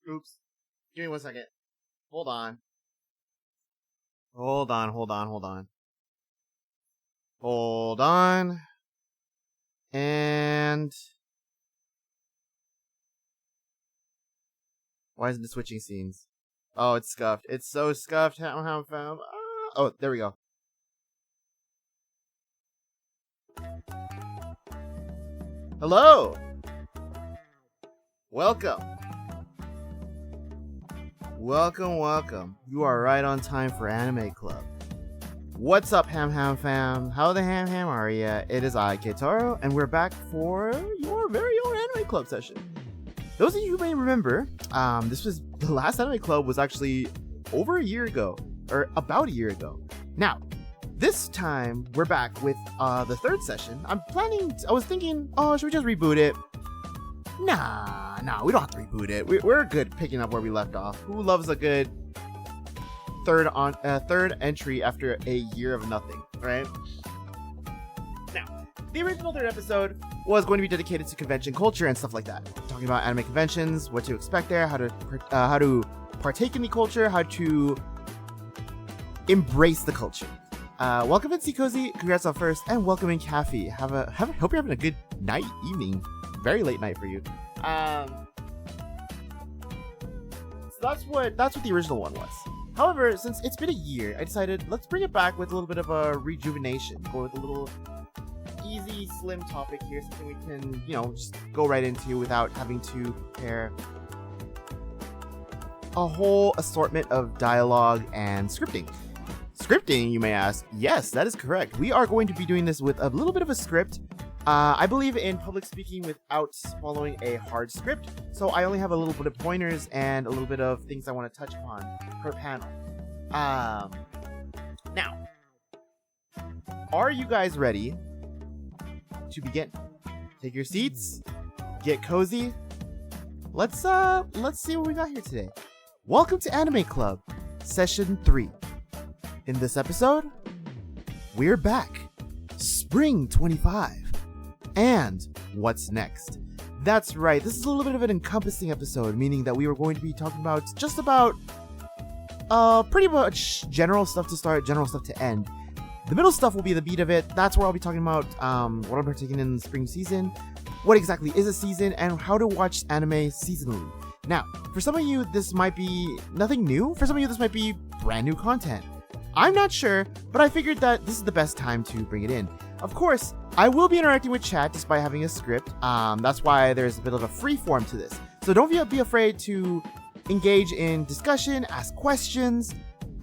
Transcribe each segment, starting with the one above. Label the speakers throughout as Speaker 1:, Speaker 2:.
Speaker 1: Oops. Give me 1 second. Hold on. And why isn't it switching scenes? Oh, it's scuffed. It's so scuffed. Oh, there we go. Hello. Welcome. You are right on time for Anime Club. What's up, Ham fam? How the ham are ya? It is I, Keitaro, and we're back for your very own Anime Club session. Those of you who may remember, the last Anime Club was actually over a year ago, or about a year ago. Now, this time we're back with the third session. I was thinking, should we just reboot it? Nah, we don't have to reboot it. We're good picking up where we left off. Who loves a good third entry after a year of nothing, right? Now, the original third episode was going to be dedicated to convention culture and stuff like that, talking about anime conventions, what to expect there, how to partake in the culture, how to embrace the culture. Welcome in Cozy, congrats on first, and welcome in Caffey. Hope you're having a good night, evening, very late night for you. So that's what the original one was. However, since it's been a year, I decided let's bring it back with a little bit of a rejuvenation. Go with a little easy, slim topic here, something we can, just go right into without having to prepare a whole assortment of dialogue and scripting. Scripting, you may ask? Yes, that is correct. We are going to be doing this with a little bit of a script. I believe in public speaking without following a hard script, so I only have a little bit of pointers and a little bit of things I want to touch upon per panel. Now, are you guys ready to begin? Take your seats, get cozy. Let's see what we got here today. Welcome to Anime Club, Session 3. In this episode, we're back. Spring 25. And what's next? That's right, this is a little bit of an encompassing episode, meaning that we are going to be talking about just about pretty much general stuff to start, general stuff to end. The middle stuff will be the beat of it. That's where I'll be talking about what I'm partaking in the spring season, what exactly is a season, and how to watch anime seasonally. Now, for some of you, this might be nothing new. For some of you, this might be brand new content. I'm not sure, but I figured that this is the best time to bring it in. Of course, I will be interacting with chat despite having a script. That's why there's a bit of a free form to this. So don't be afraid to engage in discussion, ask questions,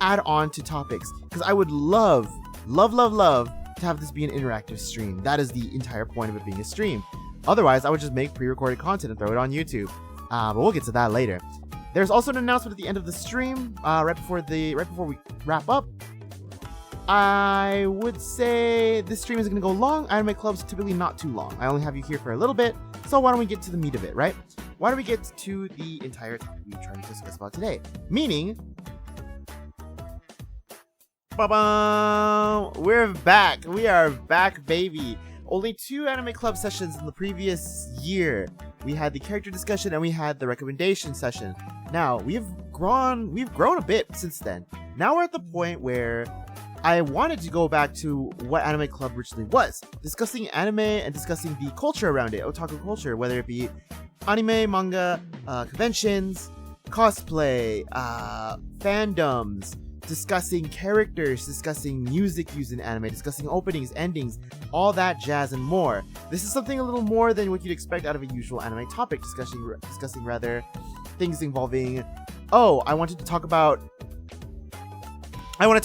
Speaker 1: add on to topics. Because I would love to have this be an interactive stream. That is the entire point of it being a stream. Otherwise, I would just make pre-recorded content and throw it on YouTube. But we'll get to that later. There's also an announcement at the end of the stream, right before we wrap up. I would say this stream is going to go long. Anime Club's typically not too long. I only have you here for a little bit, so why don't we get to the meat of it, right? Why don't we get to the entire topic we're trying to discuss about today? Meaning, ba-bam! We're back. We are back, baby. Only 2 Anime Club sessions in the previous year. We had the character discussion and we had the recommendation session. Now, we've grown a bit since then. Now we're at the point where I wanted to go back to what Anime Club originally was, discussing anime and discussing the culture around it, otaku culture, whether it be anime, manga, conventions, cosplay, fandoms, discussing characters, discussing music used in anime, discussing openings, endings, all that jazz and more. This is something a little more than what you'd expect out of a usual anime topic, discussing rather things involving, I want to talk about, what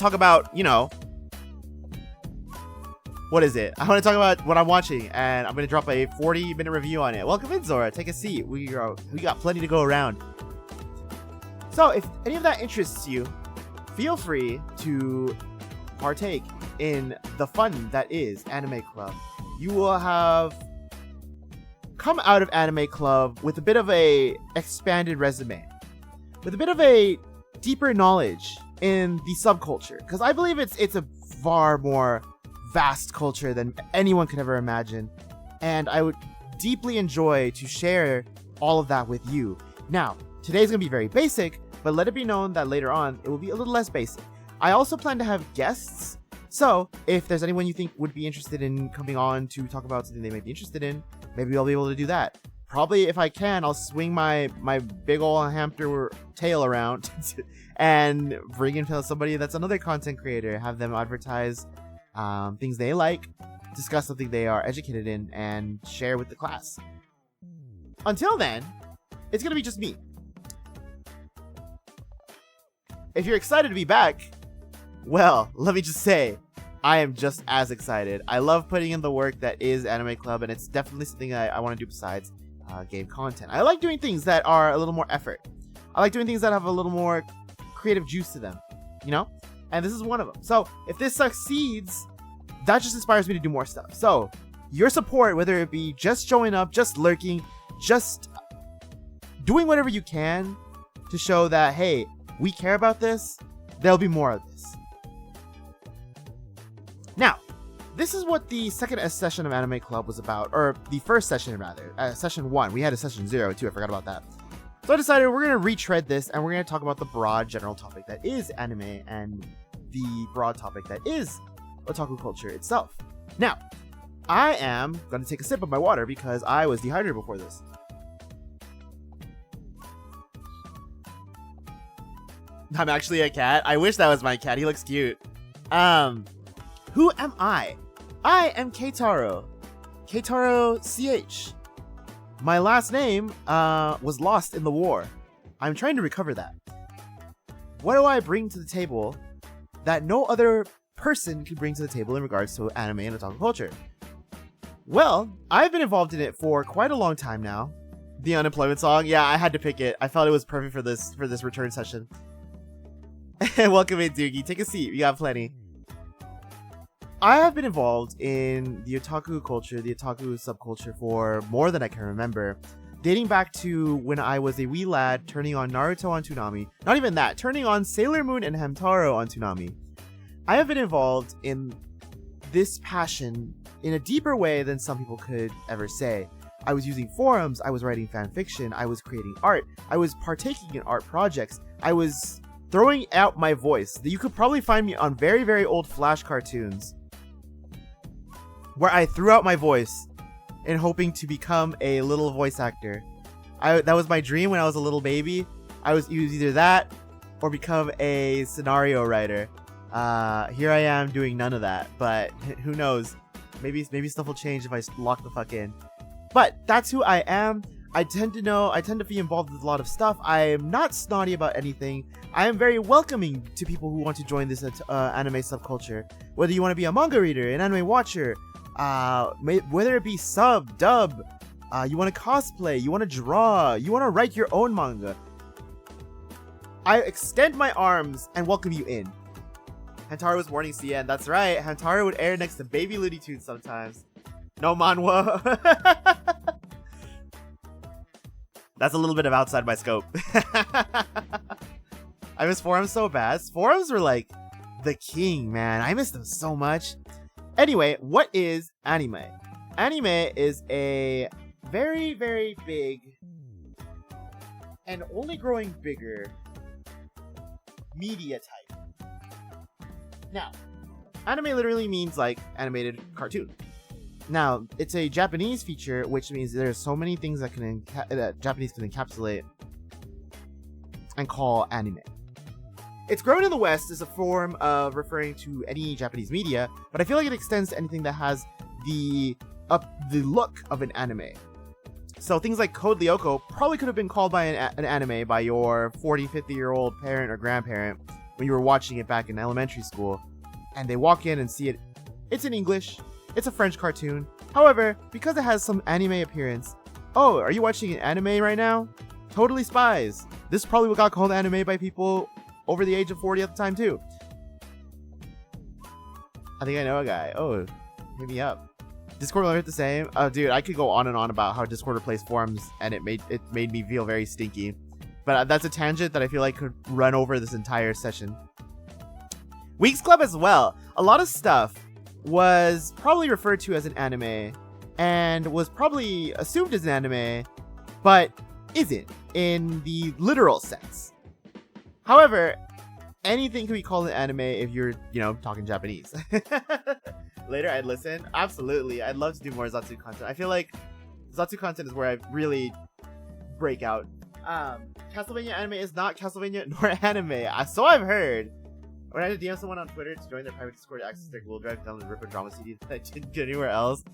Speaker 1: is it? I want to talk about what I'm watching, and I'm going to drop a 40-minute review on it. Welcome in, Zora. Take a seat. We got plenty to go around. So, if any of that interests you, feel free to partake in the fun that is Anime Club. You will have come out of Anime Club with a bit of a expanded resume, with a bit of a deeper knowledge in the subculture, because I believe it's a far more vast culture than anyone could ever imagine, and I would deeply enjoy to share all of that with you. Now, Today's gonna be very basic, but let it be known that later on it will be a little less basic. I also plan to have guests, so if there's anyone you think would be interested in coming on to talk about something they might be interested in, maybe I'll be able to do that. Probably if I can, I'll swing my big ol' hamster tail around and bring in somebody that's another content creator, have them advertise things they like, discuss something they are educated in, and share with the class. Until then, it's gonna be just me. If you're excited to be back, well, let me just say, I am just as excited. I love putting in the work that is Anime Club, and it's definitely something I want to do besides game content. I like doing things that are a little more effort. I like doing things that have a little more creative juice to them, you know? And this is one of them. So if this succeeds, that just inspires me to do more stuff. So your support, whether it be just showing up, just lurking, just doing whatever you can to show that, hey, we care about this, there'll be more of this. Now, this is what the second session of Anime Club was about, or the first session rather, session 1. We had a session 0 too, I forgot about that. So I decided we're going to retread this and we're going to talk about the broad general topic that is anime and the broad topic that is otaku culture itself. Now, I am going to take a sip of my water because I was dehydrated before this. I'm actually a cat. I wish that was my cat. He looks cute. Who am I? I am Keitaro. Keitaro CH. My last name was lost in the war. I'm trying to recover that. What do I bring to the table that no other person can bring to the table in regards to anime and otaku culture? Well, I've been involved in it for quite a long time now. The unemployment song, yeah, I had to pick it. I felt it was perfect for this return session. Welcome in, Doogie. Take a seat. We got plenty. I have been involved in the otaku culture, the otaku subculture for more than I can remember, dating back to when I was a wee lad turning on Naruto on Toonami. Not even that, turning on Sailor Moon and Hamtaro on Toonami. I have been involved in this passion in a deeper way than some people could ever say. I was using forums, I was writing fan fiction, I was creating art, I was partaking in art projects, I was throwing out my voice. You could probably find me on very, very old Flash cartoons where I threw out my voice in hoping to become a little voice actor. That was my dream when I was a little baby. It was either that or become a scenario writer. Here I am doing none of that, but who knows? Maybe stuff will change if I lock the fuck in. But that's who I am. I tend to be involved with a lot of stuff. I am not snotty about anything. I am very welcoming to people who want to join this anime subculture. Whether you want to be a manga reader, an anime watcher, whether it be sub, dub, you want to cosplay, you want to draw, you want to write your own manga, I extend my arms and welcome you in. Hantaro was warning CN, that's right, Hantaro would air next to Baby Looney Tunes sometimes. No manhwa. That's a little bit of outside my scope. I miss forums so bad. Forums were like the king, man. I miss them so much. Anyway, what is anime? Anime is a very, very big and only growing bigger media type. Now, anime literally means like animated cartoon. Now, it's a Japanese feature, which means there's so many things that Japanese can encapsulate and call anime. It's grown in the West as a form of referring to any Japanese media, but I feel like it extends to anything that has the look of an anime. So things like Code Lyoko probably could have been called by an anime by your 40, 50-year-old parent or grandparent when you were watching it back in elementary school, and they walk in and see it. It's in English. It's a French cartoon. However, because it has some anime appearance, oh, are you watching an anime right now? Totally Spies. This probably what got called anime by people over the age of 40 at the time too. I think I know a guy. Oh, hit me up. Discord will hit the same. Oh, dude, I could go on and on about how Discord replaced forums, and it made me feel very stinky. But that's a tangent that I feel like could run over this entire session. Weeks Club as well. A lot of stuff was probably referred to as an anime and was probably assumed as an anime, but isn't in the literal sense. However, anything can be called an anime if you're, talking Japanese. Later, I'd listen. Absolutely. I'd love to do more Zatsu content. I feel like Zatsu content is where I really break out. Castlevania anime is not Castlevania nor anime. So I've heard. When I had to DM someone on Twitter to join their private Discord to access their Google Drive, download the Ripper Drama CD that I didn't get anywhere else.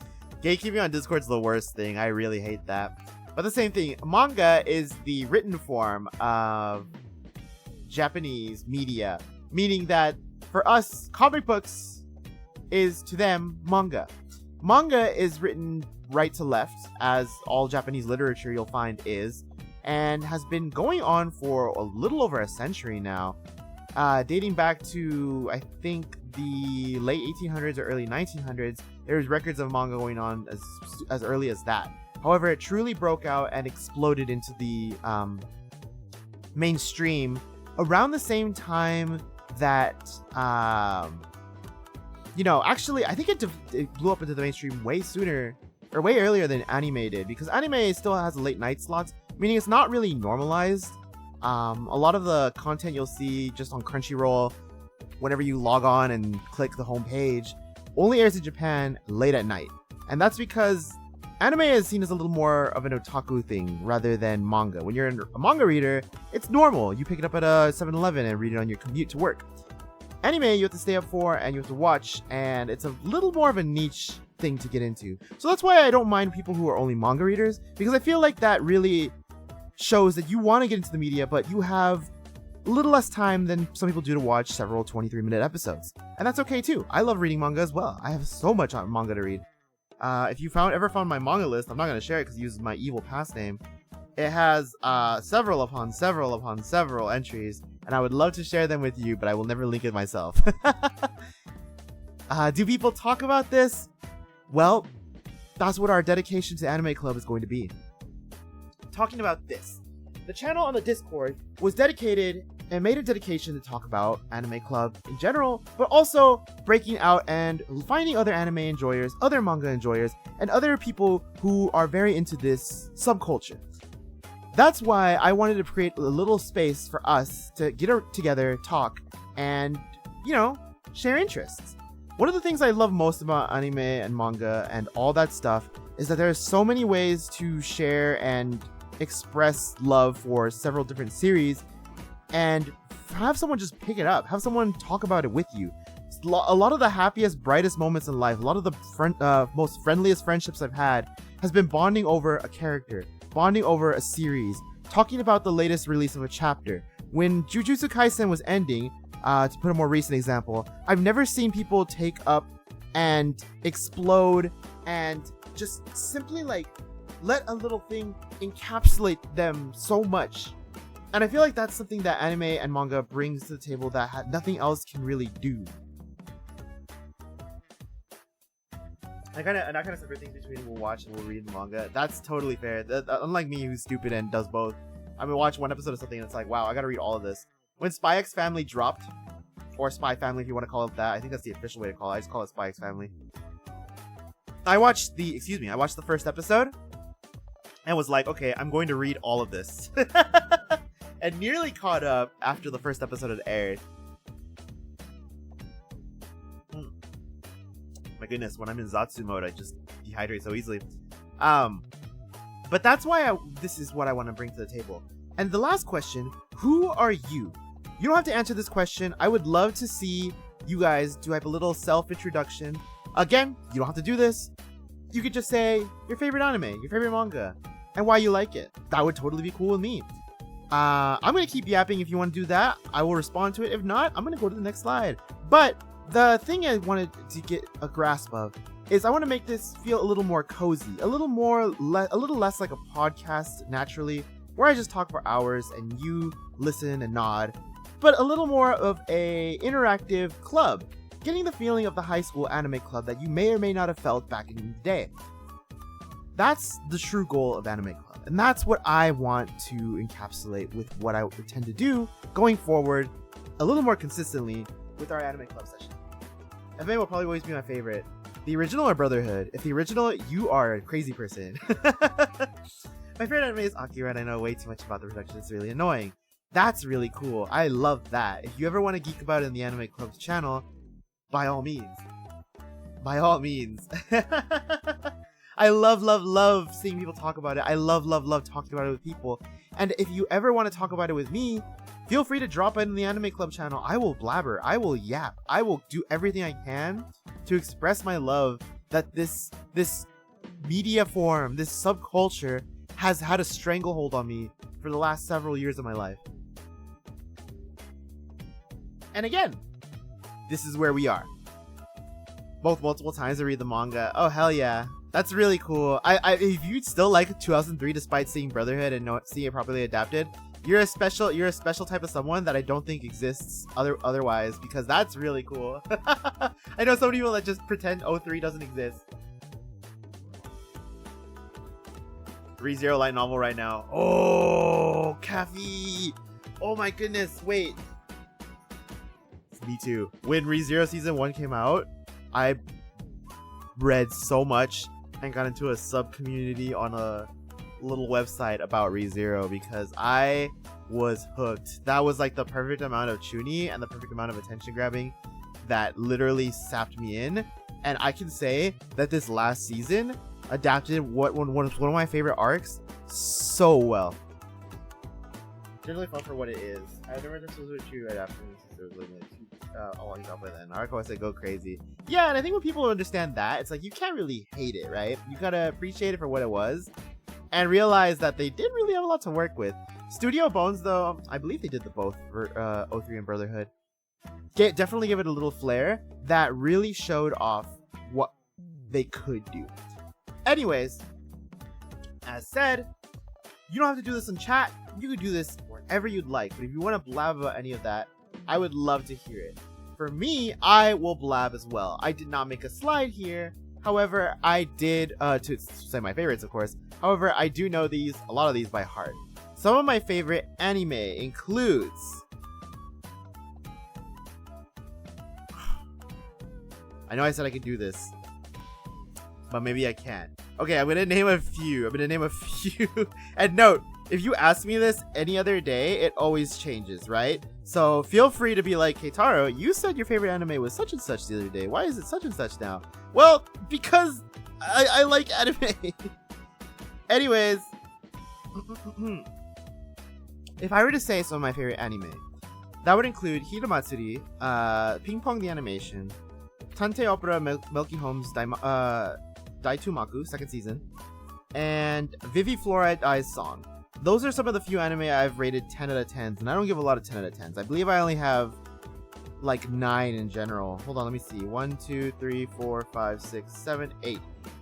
Speaker 1: Gatekeeping on Discord's the worst thing. I really hate that. But the same thing. Manga is the written form of Japanese media, meaning that for us, comic books is to them manga. Manga is written right to left, as all Japanese literature you'll find is, and has been going on for a little over a century now, dating back to, I think, the late 1800s or early 1900s. There's records of manga going on as early as that. However, it truly broke out and exploded into the mainstream around the same time that, actually, I think it blew up into the mainstream way sooner, or way earlier than anime did, because anime still has late night slots, meaning it's not really normalized. A lot of the content you'll see just on Crunchyroll, whenever you log on and click the home page, only airs in Japan late at night. And that's because anime is seen as a little more of an otaku thing rather than manga. When you're a manga reader, it's normal. You pick it up at a 7-Eleven and read it on your commute to work. Anime, you have to stay up for and you have to watch, and it's a little more of a niche thing to get into. So that's why I don't mind people who are only manga readers, because I feel like that really shows that you want to get into the media, but you have a little less time than some people do to watch several 23-minute episodes. And that's okay too. I love reading manga as well. I have so much manga to read. If you ever found my manga list, I'm not going to share it because it uses my evil past name. It has several upon several entries, and I would love to share them with you, but I will never link it myself. Do people talk about this? Well, that's what our dedication to Anime Club is going to be. Talking about this. The channel on the Discord was dedicated and made a dedication to talk about Anime Club in general, but also breaking out and finding other anime enjoyers, other manga enjoyers, and other people who are very into this subculture. That's why I wanted to create a little space for us to get together, talk, and, share interests. One of the things I love most about anime and manga and all that stuff is that there's so many ways to share and express love for several different series, and have someone just pick it up, have someone talk about it with you. A lot of the happiest, brightest moments in life, a lot of the most friendliest friendships I've had has been bonding over a character, bonding over a series, talking about the latest release of a chapter. When Jujutsu Kaisen was ending, to put a more recent example, I've never seen people take up and explode and just simply let a little thing encapsulate them so much. And I feel like that's something that anime and manga brings to the table that nothing else can really do. I kind of separate things between we'll watch and we'll read the manga. That's totally fair. Unlike me, who's stupid and does both. I mean, watch one episode of something and it's like, wow, I gotta read all of this. When Spy X Family dropped, or Spy Family if you want to call it that, I think that's the official way to call it. I just call it Spy X Family. I watched the first episode and was like, okay, I'm going to read all of this. And nearly caught up after the first episode had aired. My goodness, when I'm in Zatsu mode, I just dehydrate so easily. But that's why this is what I want to bring to the table. And the last question, who are you? You don't have to answer this question. I would love to see you guys do a little self-introduction. Again, you don't have to do this. You could just say your favorite anime, your favorite manga, and why you like it. That would totally be cool with me. I'm going to keep yapping if you want to do that. I will respond to it. If not, I'm going to go to the next slide. But the thing I wanted to get a grasp of is I want to make this feel a little more cozy, a little less like a podcast naturally, where I just talk for hours and you listen and nod, but a little more of a interactive club, getting the feeling of the high school anime club that you may or may not have felt back in the day. That's the true goal of Anime Club, and that's what I want to encapsulate with what I intend to do going forward a little more consistently with our Anime Club session. FMA will probably always be my favorite. The original or Brotherhood? If the original, you are a crazy person. My favorite anime is Akira, and I know way too much about the production. It's really annoying. That's really cool. I love that. If you ever want to geek about it in the Anime Club's channel, by all means. By all means. I love seeing people talk about it. I love talking about it with people. And if you ever want to talk about it with me, feel free to drop it in the Anime Club channel. I will blabber. I will yap. I will do everything I can to express my love that this media form, this subculture, has had a stranglehold on me for the last several years of my life. And again, this is where we are. Both multiple times I read the manga. Oh, hell yeah. That's really cool. If you still like 2003 despite seeing Brotherhood and not seeing it properly adapted, you're a special type of someone that I don't think exists otherwise, because that's really cool. I know so many people that just pretend 03 doesn't exist. ReZero light novel right now. Oh, Caffey. Oh my goodness. Wait. Me too. When ReZero season 1 came out, I read so much and got into a sub community on a little website about ReZero because I was hooked. That was like the perfect amount of chuni and the perfect amount of attention grabbing that literally sapped me in. And I can say that this last season adapted one of my favorite arcs so well. Generally fun for what it is. I never this was with you right after this was like I'll up with it. Naruto, I said go crazy. Yeah, and I think when people understand that, it's like you can't really hate it, right? You gotta appreciate it for what it was and realize that they did really have a lot to work with. Studio Bones, though, I believe they did the both for 03 and Brotherhood. Definitely give it a little flair that really showed off what they could do. Anyways, as said, you don't have to do this in chat. You could do this wherever you'd like. But if you want to blab about any of that, I would love to hear it. For me, I will blab as well. I did not make a slide here. However, I did, to say my favorites, of course. However, I do know a lot of these by heart. Some of my favorite anime includes... I know I said I could do this, but maybe I can't. Okay, I'm gonna name a few. And note, if you ask me this any other day, it always changes, right? So feel free to be like, hey Taro, you said your favorite anime was such and such the other day. Why is it such and such now? Well, because I like anime. Anyways, if I were to say some of my favorite anime, that would include Hitamatsuri, Ping Pong the Animation, Tantei Opera Milky Holmes Daitumaku, second season, and Vivi Fluoride Eyes Song. Those are some of the few anime I've rated 10 out of 10s, and I don't give a lot of 10 out of 10s. I believe I only have like 9 in general. Hold on, let me see. 1, 2, 3, 4, 5, 6, 7, 8.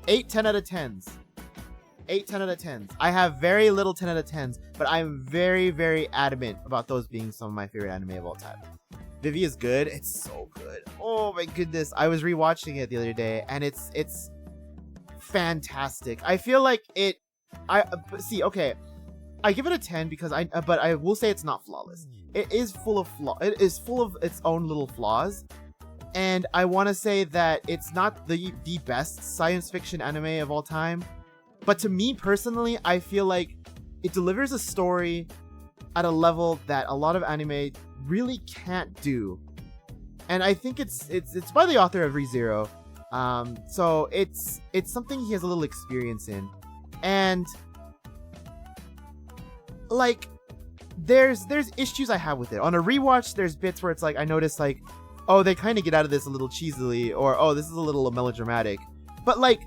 Speaker 1: 8 10 out of 10s. 8 10 out of 10s. I have very little 10 out of 10s, but I'm very, very adamant about those being some of my favorite anime of all time. Vivi is good. It's so good. Oh my goodness. I was rewatching it the other day, and it's fantastic. I feel like it... okay. I give it a 10 because but I will say it's not flawless. It is full of It is full of its own little flaws, and I want to say that it's not the best science fiction anime of all time. But to me personally, I feel like it delivers a story at a level that a lot of anime really can't do. And I think it's by the author of ReZero. So it's something he has a little experience in. And like there's issues I have with it. On a rewatch, there's bits where it's like I notice like, oh, they kind of get out of this a little cheesily, or oh, this is a little melodramatic. But like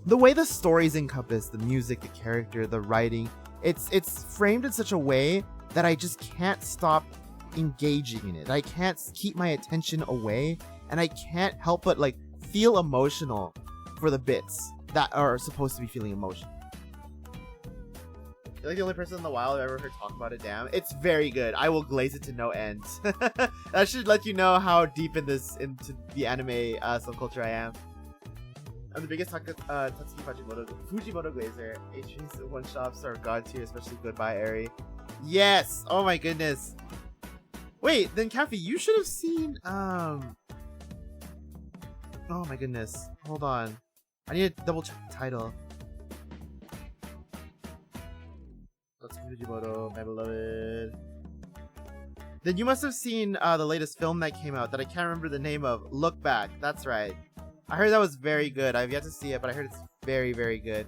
Speaker 1: the way the story's encompassed, the music, the character, the writing, it's framed in such a way that I just can't stop engaging in it. I can't keep my attention away, and I can't help but like feel emotional for the bits that are supposed to be feeling emotional. You're like the only person in the wild I've ever heard talk about it. Damn, it's very good. I will glaze it to no end. That should let you know how deep into the anime subculture I am. I'm the biggest Tatsuki Fujimoto glazer. HP's one-shots are god tier, especially Goodbye Eri. Yes! Oh my goodness. Wait, then Caffey, you should have seen, oh my goodness. Hold on. I need to double check the title. Fujimoto, my beloved. Then you must have seen the latest film that came out that I can't remember the name of. Look Back. That's right. I heard that was very good. I've yet to see it, but I heard it's very, very good.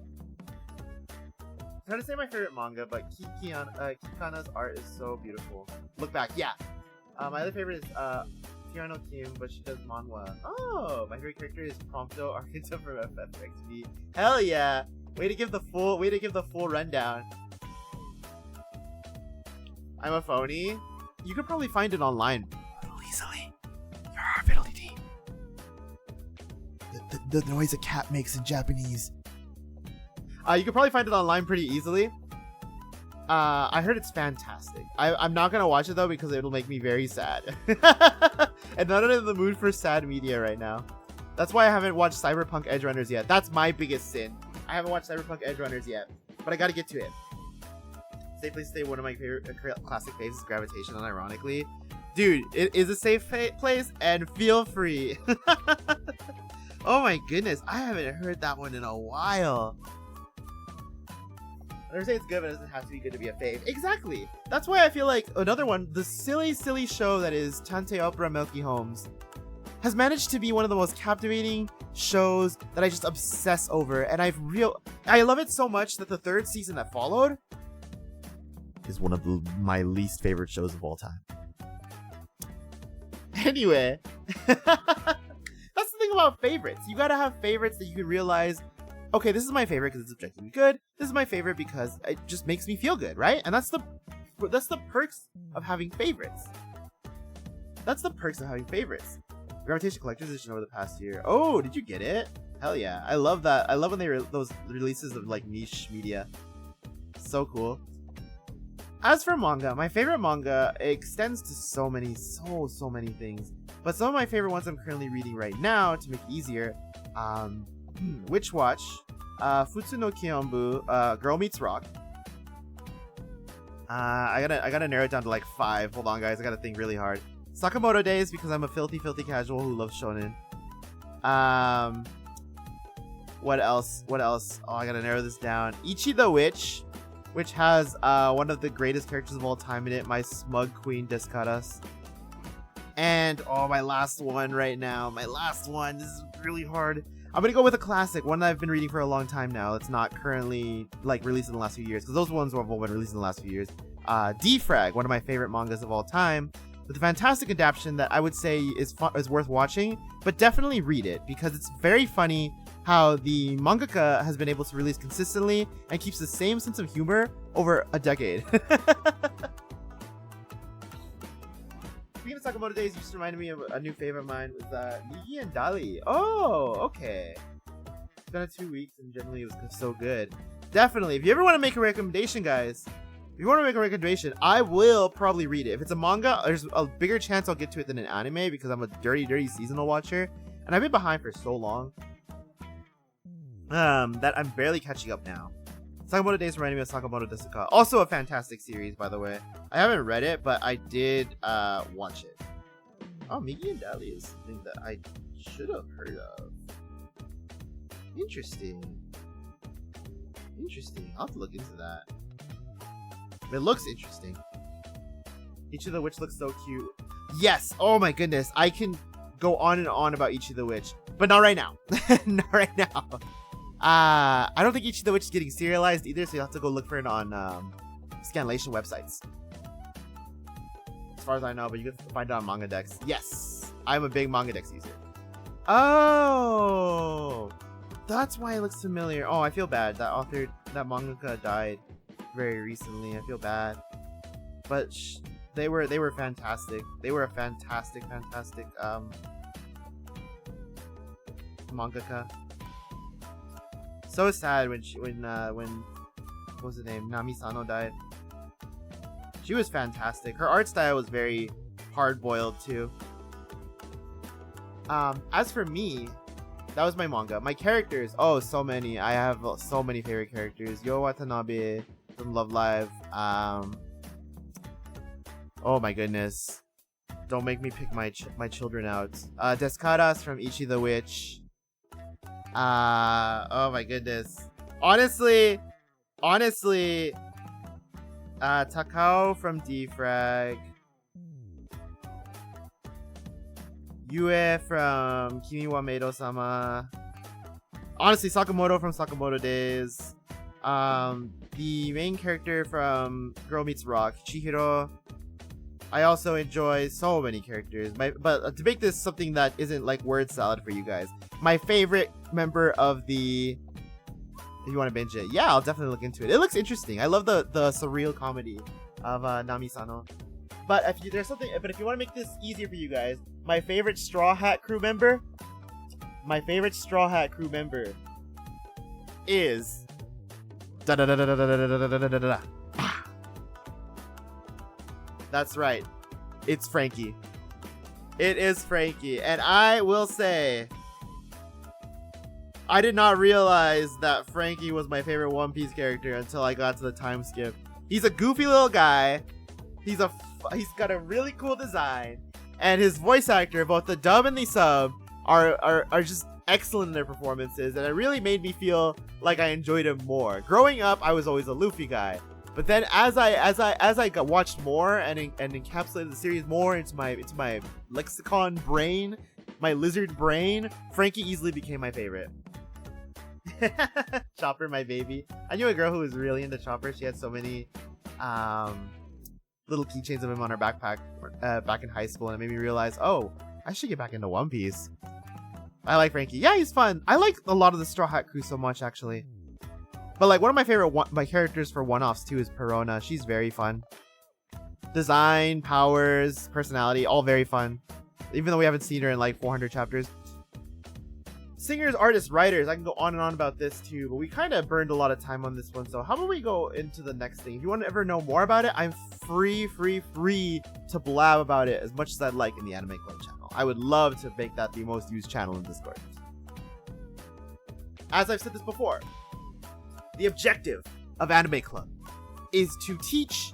Speaker 1: I'm trying to say my favorite manga, but Kikana's art is so beautiful. Look Back. Yeah. My other favorite is Tiano Kim, but she does manhwa. Oh, my favorite character is Prompto Argento from FFXV. Hell yeah! Way to give the full rundown. I'm a phony. You could probably find it online easily. You're our fidelity. The noise a cat makes in Japanese. You could probably find it online pretty easily. I heard it's fantastic. I'm not gonna watch it though because it'll make me very sad. And not in the mood for sad media right now. That's why I haven't watched Cyberpunk Edge Runners yet. That's my biggest sin. I haven't watched Cyberpunk Edge Runners yet, but I gotta get to it. Safe place to stay. One of my favorite classic faves is Gravitation, unironically. Dude, it is a safe place, and feel free. Oh my goodness, I haven't heard that one in a while. I never say it's good, but it doesn't have to be good to be a fave. Exactly. That's why I feel like another one, the silly show that is Tante Opera Milky Homes, has managed to be one of the most captivating shows that I just obsess over, and I love it so much that the third season that followed is one of my least favorite shows of all time. Anyway, that's the thing about favorites. You gotta have favorites that you can realize, okay, this is my favorite because it's objectively good. This is my favorite because it just makes me feel good, right? And that's the perks of having favorites. That's the perks of having favorites. Gravitation Collector's Edition over the past year. Oh, did you get it? Hell yeah. I love that. I love when they those releases of like niche media. So cool. As for manga, my favorite manga extends to so many things. But some of my favorite ones I'm currently reading right now to make it easier. Witch Watch, Futsu no Kyonbu, Girl Meets Rock. I gotta narrow it down to like 5. Hold on, guys. I gotta think really hard. Sakamoto Days, because I'm a filthy casual who loves shonen. What else? Oh, I gotta narrow this down. Ichi the Witch, which has one of the greatest characters of all time in it, my smug queen Descaras. And my last one right now. This is really hard. I'm gonna go with a classic, one that I've been reading for a long time now. It's not currently like released in the last few years, because those ones have all been released in the last few years. Defrag, one of my favorite mangas of all time, with a fantastic adaptation that I would say is worth watching, but definitely read it because it's very funny how the mangaka has been able to release consistently and keeps the same sense of humor over a decade. Speaking of Sakamoto Days, you just reminded me of a new favorite of mine was Migi and Dali. Oh, okay. It's been 2 weeks and generally it was so good. Definitely, if you ever want to make a recommendation, guys, I will probably read it. If it's a manga, there's a bigger chance I'll get to it than an anime because I'm a dirty seasonal watcher, and I've been behind for so long that I'm barely catching up now. Sakamoto Days reminding me of Sakamoto Desuka. Also a fantastic series, by the way. I haven't read it, but I did watch it. Oh, Migi and Dali is something that I should have heard of. Interesting. I'll have to look into that. It looks interesting. Ichi the Witch looks so cute. Yes! Oh my goodness. I can go on and on about Ichi the Witch. But not right now. Not right now. I don't think Ichi the Witch is getting serialized either, so you'll have to go look for it on Scanlation websites. As far as I know, but you can find it on Mangadex. Yes! I'm a big Mangadex user. Oh! That's why it looks familiar. Oh, I feel bad. That mangaka died very recently. I feel bad. But they were fantastic. They were a fantastic mangaka. So sad when what was the name? Nami Sano died. She was fantastic. Her art style was very hard-boiled too. As for me, that was my manga. My characters, so many. I have so many favorite characters. Yo Watanabe from Love Live. Oh my goodness. Don't make me pick my children out. Descaras from Ichi the Witch. Oh my goodness. Honestly, Takao from Defrag. Yue from Kimi wa Meido-sama. Honestly, Sakamoto from Sakamoto Days. The main character from Girl Meets Rock, Chihiro. I also enjoy so many characters. But to make this something that isn't like word salad for you guys, my favorite member of the... If you want to binge it, yeah, I'll definitely look into it. It looks interesting. I love the surreal comedy of Nami-Sano. But if you want to make this easier for you guys, my favorite Straw Hat crew member is that's right. It's Franky. It is Franky. And I will say, I did not realize that Franky was my favorite One Piece character until I got to the time skip. He's a goofy little guy. He's got a really cool design. And his voice actor, both the dub and the sub, are just excellent in their performances. And it really made me feel like I enjoyed him more. Growing up, I was always a Luffy guy. But then as I watched more and encapsulated the series more into my lexicon brain, my lizard brain, Franky easily became my favorite. Chopper, my baby. I knew a girl who was really into Chopper. She had so many little keychains of him on her backpack back in high school, and it made me realize, oh, I should get back into One Piece. I like Franky. Yeah, he's fun. I like a lot of the Straw Hat crew so much, actually. But like one of my favorite my characters for one-offs too is Perona. She's very fun. Design, powers, personality, all very fun. Even though we haven't seen her in like 400 chapters. Singers, artists, writers. I can go on and on about this too, but we kind of burned a lot of time on this one. So how about we go into the next thing? If you want to ever know more about it, I'm free to blab about it as much as I'd like in the Anime Club channel. I would love to make that the most used channel in Discord. As I've said this before, the objective of Anime Club is to teach,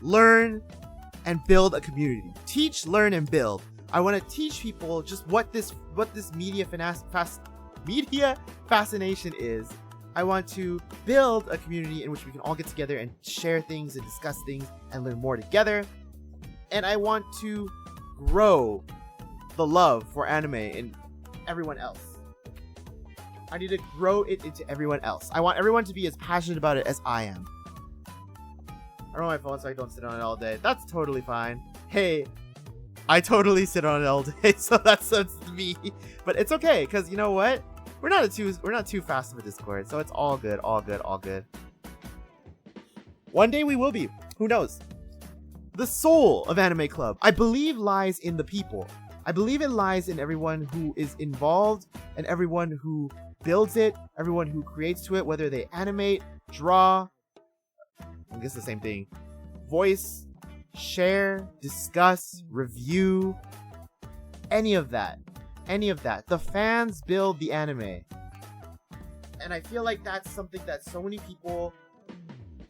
Speaker 1: learn, and build a community. Teach, learn, and build. I want to teach people just what this media fascination is. I want to build a community in which we can all get together and share things and discuss things and learn more together. And I want to grow the love for anime in everyone else. I need to grow it into everyone else. I want everyone to be as passionate about it as I am. I don't want my phone so I don't sit on it all day. That's totally fine. Hey, I totally sit on it all day, so that's me. But it's okay, because you know what? We're not too fast of a Discord, so it's all good, all good, all good. One day we will be. Who knows? The soul of Anime Club, I believe, lies in the people. I believe it lies in everyone who is involved and everyone who builds it, everyone who creates to it, whether they animate, draw, I guess the same thing, voice, share, discuss, review, any of that. The fans build the anime. And I feel like that's something that so many people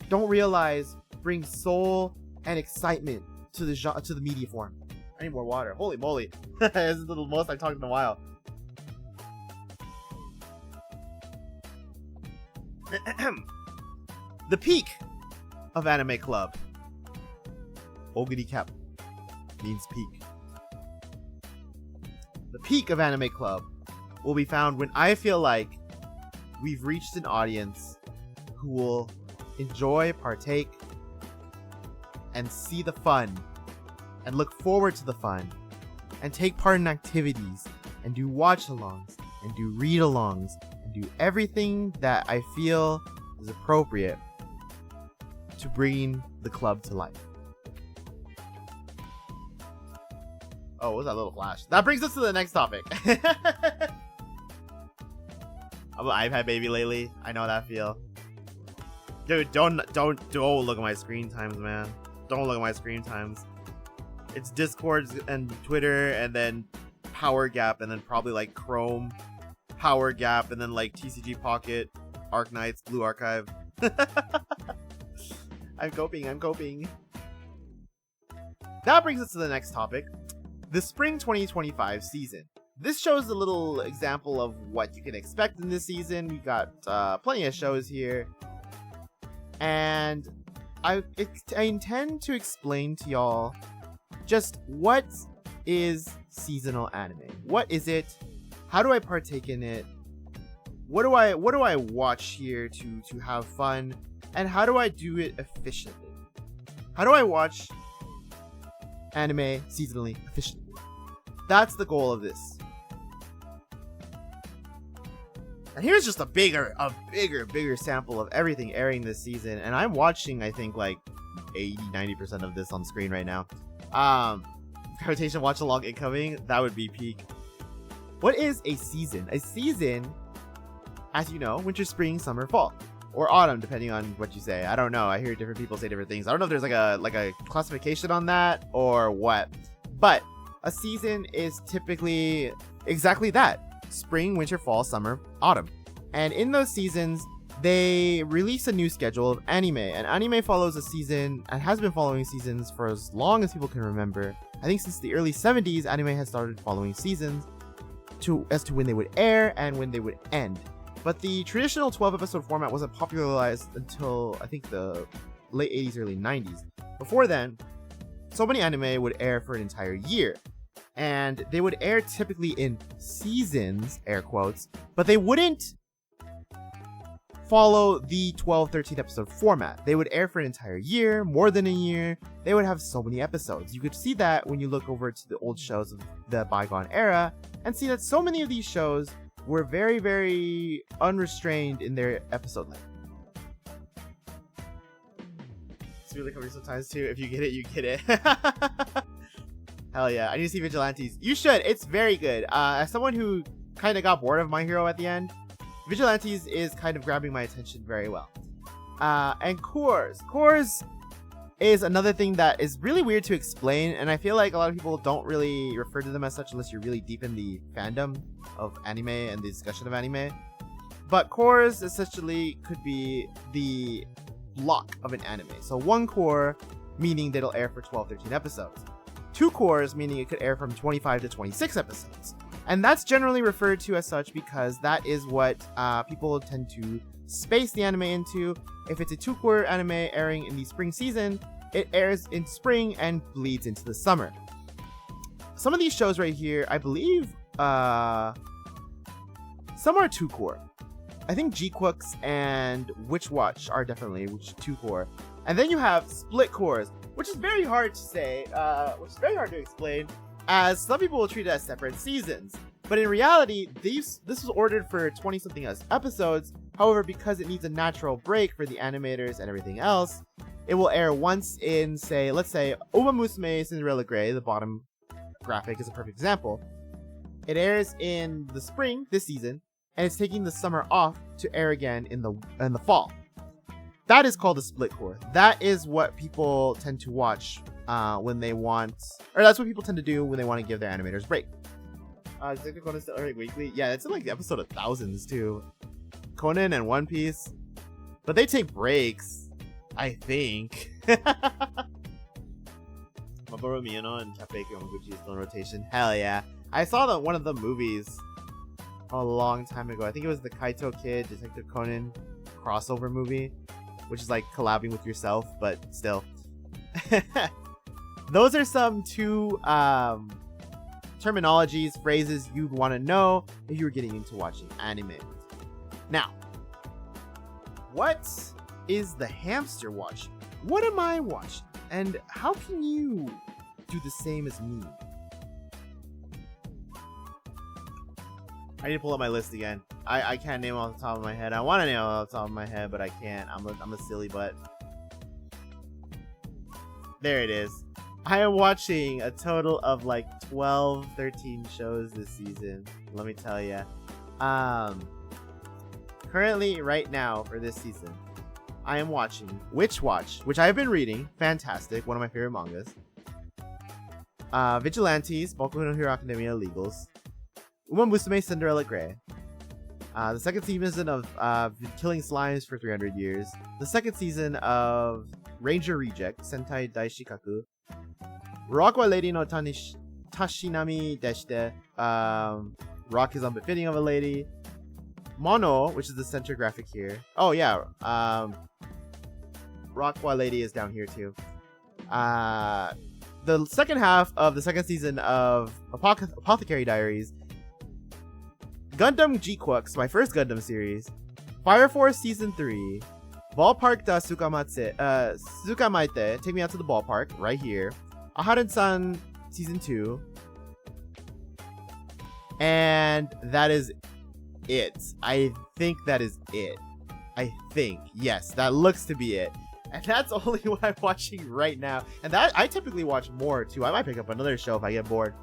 Speaker 1: don't realize brings soul and excitement to the media form. I need more water. Holy moly. This is the most I've talked in a while. The peak of Anime Club. Ogiri Cap means peak. The peak of Anime Club will be found when I feel like we've reached an audience who will enjoy, partake, and see the fun, and look forward to the fun, and take part in activities, and do watch-alongs, and do read-alongs, and do everything that I feel is appropriate to bringing the club to life. Oh, what was that little flash? That brings us to the next topic. I'm an iPad baby lately. I know that feel. Dude, don't look at my screen times, man. Don't look at my screen times. It's Discord and Twitter, and then Power Gap, and then probably like Chrome, Power Gap, and then like TCG Pocket, Arknights, Blue Archive. I'm coping. That brings us to the next topic. The Spring 2025 season. This shows a little example of what you can expect in this season. We've got plenty of shows here. And I intend to explain to y'all just what is seasonal anime. What is it? How do I partake in it? What do I watch here to have fun? And how do I do it efficiently? How do I watch anime seasonally efficiently? That's the goal of this. And here's just a bigger sample of everything airing this season. And I'm watching, I think, like 80-90% of this on screen right now. Gravitation watch along incoming. That would be peak. What is a season? A season, as you know, winter, spring, summer, fall. Or autumn, depending on what you say. I don't know. I hear different people say different things. I don't know if there's like a classification on that or what. But a season is typically exactly that. Spring, winter, fall, summer, autumn. And in those seasons, they release a new schedule of anime. And anime follows a season and has been following seasons for as long as people can remember. I think since the early 70s, anime has started following seasons as to when they would air and when they would end. But the traditional 12-episode format wasn't popularized until, I think, the late 80s, early 90s. Before then, so many anime would air for an entire year. And they would air typically in seasons, air quotes, but they wouldn't follow the 12-13 episode format. They would air for an entire year, more than a year. They would have so many episodes. You could see that when you look over to the old shows of the bygone era and see that so many of these shows were very, very unrestrained in their episode length. It's really coming sometimes too. If you get it, you get it. Hell yeah, I need to see Vigilantes. You should, it's very good. As someone who kind of got bored of My Hero at the end, Vigilantes is kind of grabbing my attention very well. And Cours. Cours is another thing that is really weird to explain, and I feel like a lot of people don't really refer to them as such unless you're really deep in the fandom of anime and the discussion of anime. But Cours essentially could be the block of an anime. So one cour, meaning that it'll air for 12-13 episodes. Two cours, meaning it could air from 25 to 26 episodes. And that's generally referred to as such because that is what people tend to space the anime into. If it's a two-cour anime airing in the spring season, it airs in spring and bleeds into the summer. Some of these shows right here, I believe, some are two-cour. I think G-Quooks and Witch Watch are definitely two-cour. And then you have split cours, which is very hard to say, which is very hard to explain, as some people will treat it as separate seasons. But in reality, this was ordered for 20-something episodes. However, because it needs a natural break for the animators and everything else, it will air once in, say, let's say, Uma Musume Cinderella Grey, the bottom graphic is a perfect example. It airs in the spring this season, and it's taking the summer off to air again in the fall. That is called a split cour. That is what people tend to watch when they want, or that's what people tend to do when they want to give their animators a break. Is Conan still airing weekly? Yeah, it's in like the episode of thousands too. Conan and One Piece, but they take breaks, I think. Mamoru Miyano and Teppei Yamaguchi is still in rotation. Hell yeah! I saw one of the movies a long time ago. I think it was the Kaito Kid Detective Conan crossover movie, which is like collabing with yourself, but still. Those are some two terminologies, phrases you'd want to know if you were getting into watching anime. Now, what is the hamster watching? What am I watching? And how can you do the same as me? I need to pull up my list again. I can't name it off the top of my head. I want to name it off the top of my head, but I can't. I'm a silly butt. There it is. I am watching a total of like 12, 13 shows this season. Let me tell you. Currently, right now, for this season, I am watching Witch Watch, which I have been reading. Fantastic. One of my favorite mangas. Vigilantes, Boku no Hero Academia Illegals. Uma Musume Cinderella Grey. The second season of Killing Slimes for 300 Years. The second season of Ranger Reject, Sentai Daishikaku. Rock wa Lady no Tashinami Deshite. Rock is unbefitting of a lady. Mono, which is the center graphic here. Oh yeah. Rockwell Lady is down here too. The second half of the second season of Apothecary Diaries, Gundam G-Quux, my first Gundam series, Fire Force Season 3, Ballpark da Tsukamaite, Take Me Out to the Ballpark, right here, Aharen-san Season 2, and that is it. I think that is it. Yes, that looks to be it. And that's only what I'm watching right now. And that I typically watch more too. I might pick up another show if I get bored.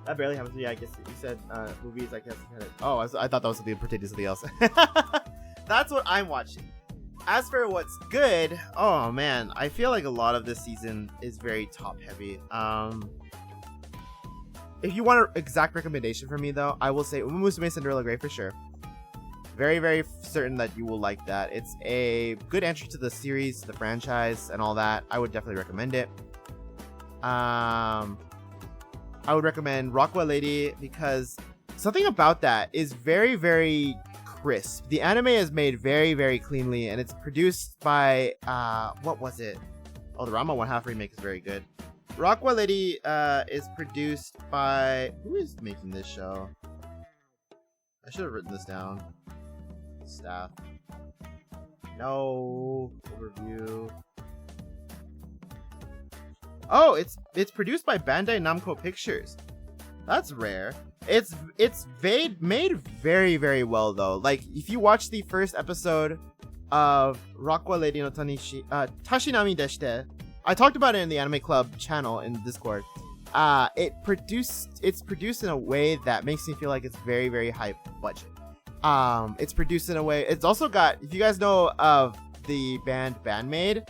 Speaker 1: That barely happens to me. I guess you said movies. I guess. Oh, I thought that was something pertaining to something else. That's what I'm watching. As for what's good, oh man, I feel like a lot of this season is very top heavy. If you want an exact recommendation from me though, I will say Uma Musume Cinderella Grey for sure. Very, very certain that you will like that. It's a good entry to the series, the franchise, and all that. I would definitely recommend it. I would recommend Rockwell Lady because something about that is very, very crisp. The anime is made very, very cleanly, and it's produced by what was it? Oh, the Ranma 1/2 remake is very good. Rockwell Lady is produced by who is making this show? I should have written this down. Staff. No overview. Oh, it's produced by Bandai Namco Pictures. That's rare. It's made very, very well though. Like if you watch the first episode of Rockwell Lady no Tashinami Deshite, I talked about it in the Anime Club channel in Discord. It's produced in a way that makes me feel like it's very, very high budget. It's produced in a way. It's also got, if you guys know of the band Bandmaid,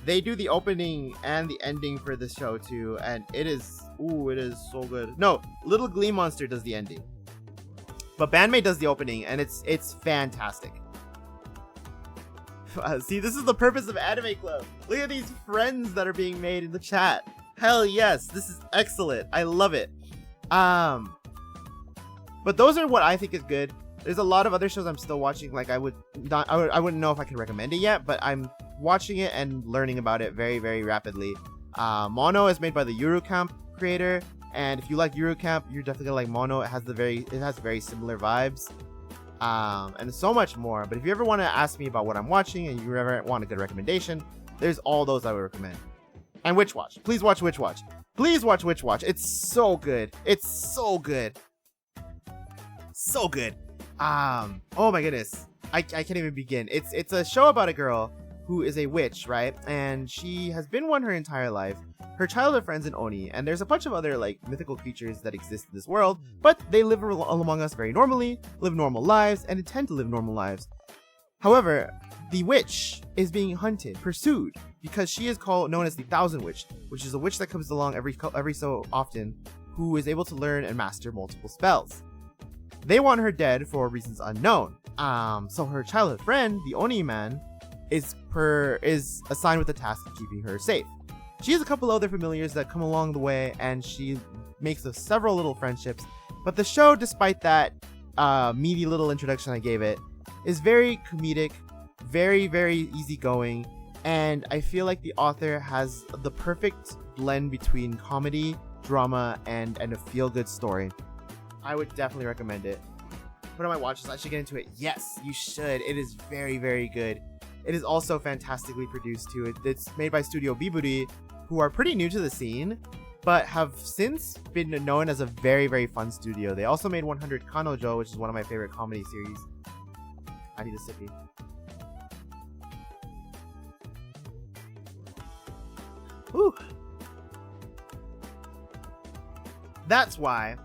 Speaker 1: they do the opening and the ending for this show too, and it is so good. No, Little Glee Monster does the ending, but Bandmaid does the opening, and it's fantastic. See, this is the purpose of Anime Club. Look at these friends that are being made in the chat. Hell yes, this is excellent. I love it. But those are what I think is good. There's a lot of other shows I'm still watching. Like I wouldn't know if I can recommend it yet, but I'm watching it and learning about it very, very rapidly. Mono is made by the Yuru Camp creator, and if you like Yuru Camp, you're definitely gonna like Mono. It has very similar vibes, and so much more. But if you ever want to ask me about what I'm watching and you ever want a good recommendation, there's all those I would recommend. And Witch Watch. Please watch Witch Watch. Please watch Witch Watch. It's so good. It's so good. So good. Oh my goodness. I can't even begin. It's a show about a girl who is a witch, right? And she has been one her entire life. Her childhood friend's an Oni, and there's a bunch of other like mythical creatures that exist in this world, but they live among us very normally, live normal lives, and intend to live normal lives. However, the witch is being hunted, pursued, because she is known as the Thousand Witch, which is a witch that comes along every so often, who is able to learn and master multiple spells. They want her dead for reasons unknown. So her childhood friend, the Oni man, is assigned with the task of keeping her safe. She has a couple other familiars that come along the way, and she makes several little friendships. But the show, despite that meaty little introduction I gave it, is very comedic, very, very easygoing, and I feel like the author has the perfect blend between comedy, drama, and a feel-good story. I would definitely recommend it. What am I watching? I should get into it. Yes, you should. It is very, very good. It is also fantastically produced too. It's made by Studio Biburi, who are pretty new to the scene, but have since been known as a very, very fun studio. They also made 100 Kanojo, which is one of my favorite comedy series. I need a sippy. Whew. That's why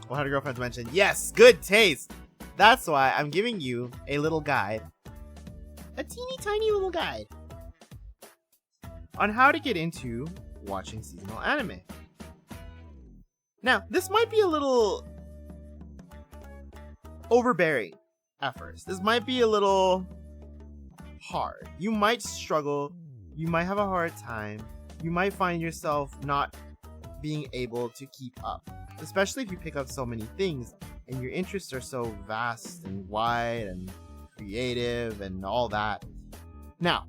Speaker 1: 100 Girlfriends mentioned, yes, good taste. That's why I'm giving you a little guide. A teeny tiny little guide on how to get into watching seasonal anime. Now, this might be a little overbearing at first. This might be a little hard. You might struggle. You might have a hard time. You might find yourself not being able to keep up, especially if you pick up so many things and your interests are so vast and wide and creative and all that. Now,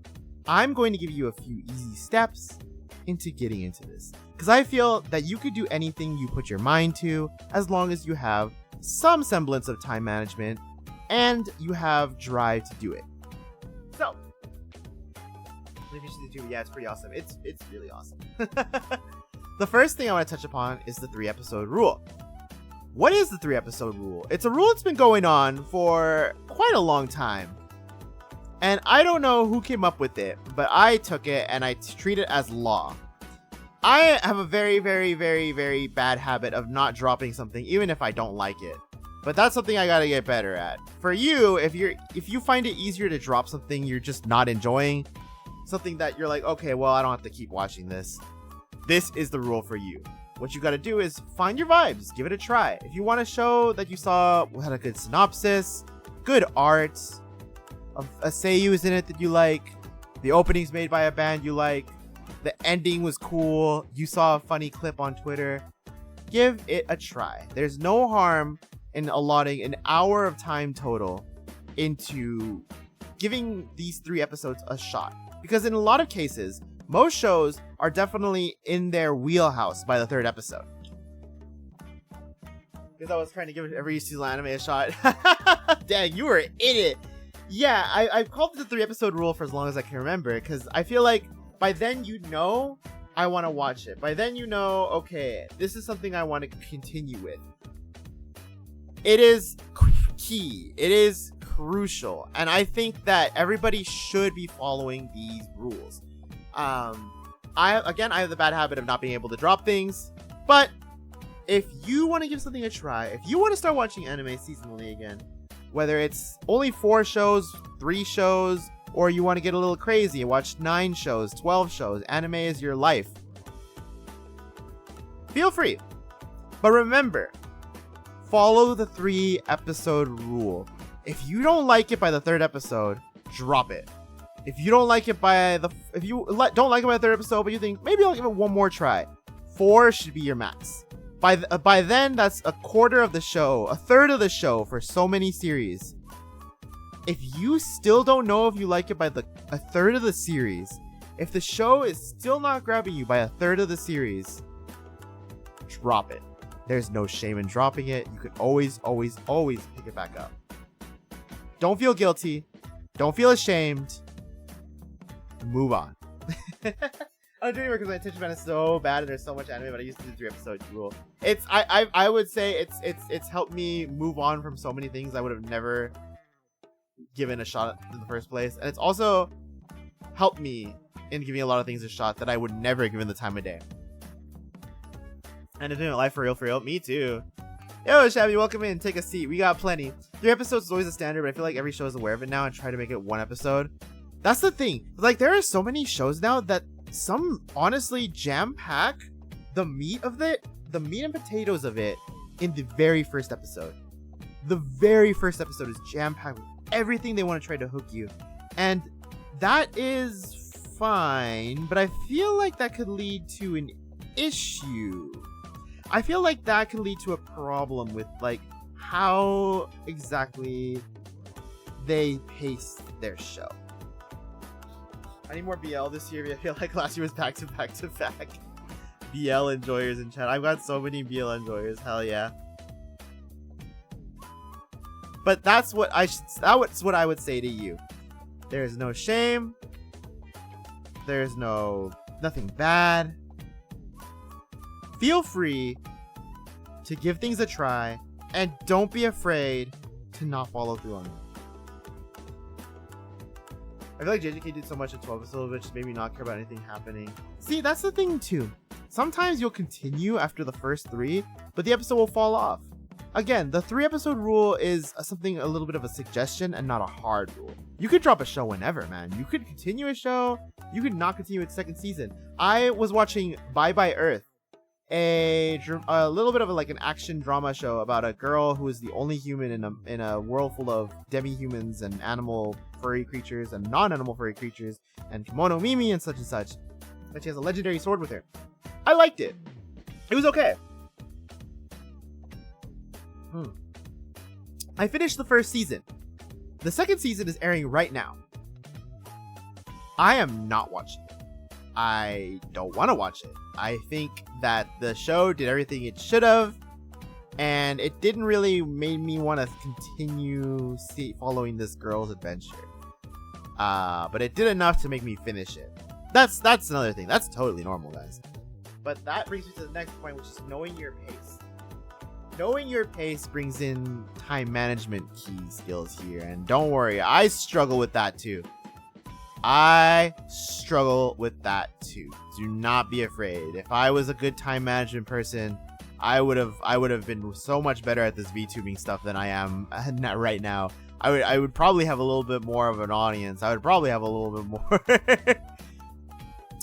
Speaker 1: I'm going to give you a few easy steps into getting into this, because I feel that you could do anything you put your mind to as long as you have some semblance of time management and you have drive to do it. So, yeah, it's pretty awesome. It's really awesome. The first thing I want to touch upon is the 3-episode rule. What is the 3-episode rule? It's a rule that's been going on for quite a long time. And I don't know who came up with it, but I took it and I treat it as law. I have a very, very, very, very bad habit of not dropping something even if I don't like it. But that's something I gotta get better at. For you, if you find it easier to drop something you're just not enjoying, something that you're like, okay, well, I don't have to keep watching this, this is the rule for you. What you gotta do is find your vibes, give it a try. If you want a show that you saw had a good synopsis, good art, a seiyuu is in it that you like, the opening's made by a band you like, the ending was cool, you saw a funny clip on Twitter, give it a try. There's no harm in allotting an hour of time total into giving these 3 episodes a shot. Because in a lot of cases, most shows are definitely in their wheelhouse by the 3rd episode. Because I was trying to give every season anime a shot. Dang, you were in it. Yeah, I've called it the 3-episode rule for as long as I can remember, because I feel like by then you know I want to watch it. By then you know, okay, this is something I want to continue with. It is key. It is crucial. And I think that everybody should be following these rules. I have the bad habit of not being able to drop things, but if you want to give something a try, if you want to start watching anime seasonally again, whether it's only 4 shows, 3 shows, or you want to get a little crazy and watch 9 shows, 12 shows, anime is your life, feel free. But remember, follow the 3-episode rule. If you don't like it by the 3rd episode, drop it. If you don't like it by the don't like it by the 3rd episode, but you think maybe I'll give it one more try, 4 should be your max. By then, that's a quarter of the show, a third of the show for so many series. If you still don't know if you like it by a third of the series, if the show is still not grabbing you by a third of the series, drop it. There's no shame in dropping it. You can always, always, always pick it back up. Don't feel guilty. Don't feel ashamed. Move on. I'm doing it because my attention span is so bad and there's so much anime, but I used to do 3-episode rule. I would say it's helped me move on from so many things I would have never given a shot in the first place. And it's also helped me in giving a lot of things a shot that I would never have given the time of day. And doing it live for real, me too. Yo, Shabby, welcome in. Take a seat. We got plenty. 3 episodes is always a standard, but I feel like every show is aware of it now and try to make it 1 episode. That's the thing. Like, there are so many shows now that some honestly jam-pack the meat and potatoes of it in the very first episode. The very first episode is jam-packed with everything they want to try to hook you. And that is fine, but I feel like that could lead to an issue. I feel like that could lead to a problem with, like, how exactly they pace their show. I need more BL this year. I feel like last year was back to back to back. BL enjoyers in chat. I've got so many BL enjoyers. Hell yeah. But that's what I would say to you. There's no shame. There's nothing bad. Feel free to give things a try, and don't be afraid to not follow through on it. I feel like JJK did so much in 12 episodes, which made me not care about anything happening. See, that's the thing too. Sometimes you'll continue after the first 3, but the episode will fall off. Again, the 3-episode rule is something a little bit of a suggestion and not a hard rule. You could drop a show whenever, man. You could continue a show. You could not continue its 2nd season. I was watching Bye Bye Earth, a little bit of an action drama show about a girl who is the only human in a world full of demi-humans and animal furry creatures and non-animal furry creatures and Kimono Mimi and such. But she has a legendary sword with her. I liked it. It was okay. I finished the 1st season. The 2nd season is airing right now. I am not watching it. I don't want to watch it. I think that the show did everything it should have, and it didn't really make me want to continue following this girl's adventure. But it did enough to make me finish it. That's another thing. That's totally normal, guys. But that brings me to the next point, which is knowing your pace. Knowing your pace brings in time management key skills here. And don't worry, I struggle with that too. I struggle with that too. Do not be afraid. If I was a good time management person, I would have been so much better at this VTubing stuff than I am right now. I would probably have a little bit more of an audience. I would probably have a little bit more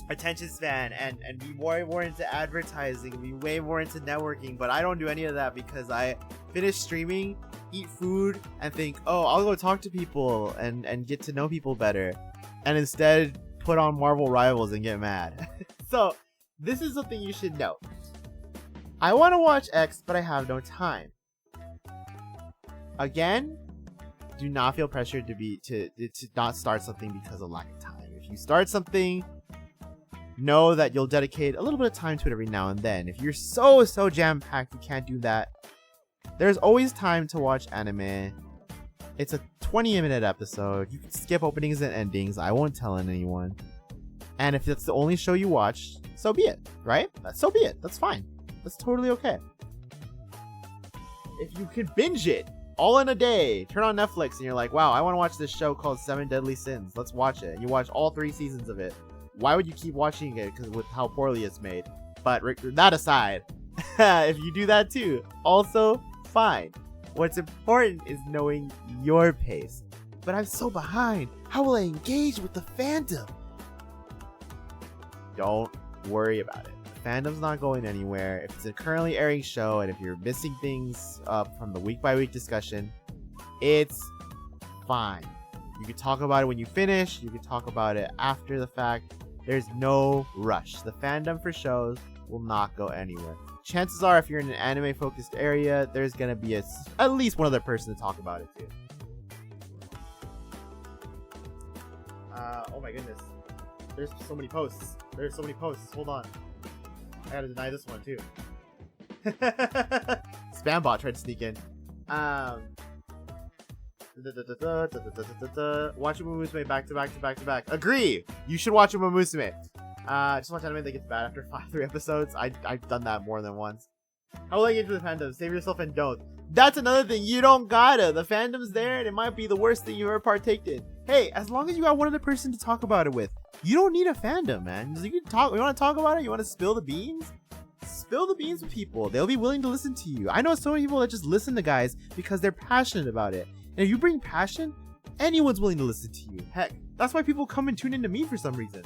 Speaker 1: attention span and be more into advertising, be way more into networking. But I don't do any of that because I finish streaming, eat food, and think, oh, I'll go talk to people and get to know people better, and instead put on Marvel Rivals and get mad. So this is something you should know. I want to watch X, but I have no time. Again, do not feel pressured to not start something because of lack of time. If you start something, know that you'll dedicate a little bit of time to it every now and then. If you're so jam-packed you can't do that, there's always time to watch anime. It's a 20-minute episode. You can skip openings and endings. I won't tell anyone. And if it's the only show you watch, so be it, right? So be it. That's fine. That's totally okay. If you can binge it all in a day, turn on Netflix and you're like, wow, I want to watch this show called 7 Deadly Sins. Let's watch it. And you watch all 3 seasons of it. Why would you keep watching it? Because with how poorly it's made. But that aside, if you do that too, also fine. What's important is knowing your pace. But I'm so behind. How will I engage with the fandom? Don't worry about it. The fandom's not going anywhere. If it's a currently airing show and if you're missing things from the week-by-week discussion, it's fine. You can talk about it when you finish. You can talk about it after the fact. There's no rush. The fandom for shows will not go anywhere. Chances are, if you're in an anime-focused area, there's going to be at least one other person to talk about it to. Oh my goodness. There's so many posts. Hold on. I gotta deny this one too. Spambot tried to sneak in. Watch Uma Musume back to back. Agree! You should watch Uma Musume. Just watch anime that gets bad after 3 episodes. I've done that more than once. How will I engage with the fandom? Save yourself and don't. That's another thing. You don't gotta. The fandom's there and it might be the worst thing you ever partaked in. Hey, as long as you got one other person to talk about it with, you don't need a fandom, man. You can talk. You want to talk about it? You want to spill the beans? Spill the beans with people. They'll be willing to listen to you. I know so many people that just listen to guys because they're passionate about it. And if you bring passion, anyone's willing to listen to you. Heck, that's why people come and tune into me for some reason.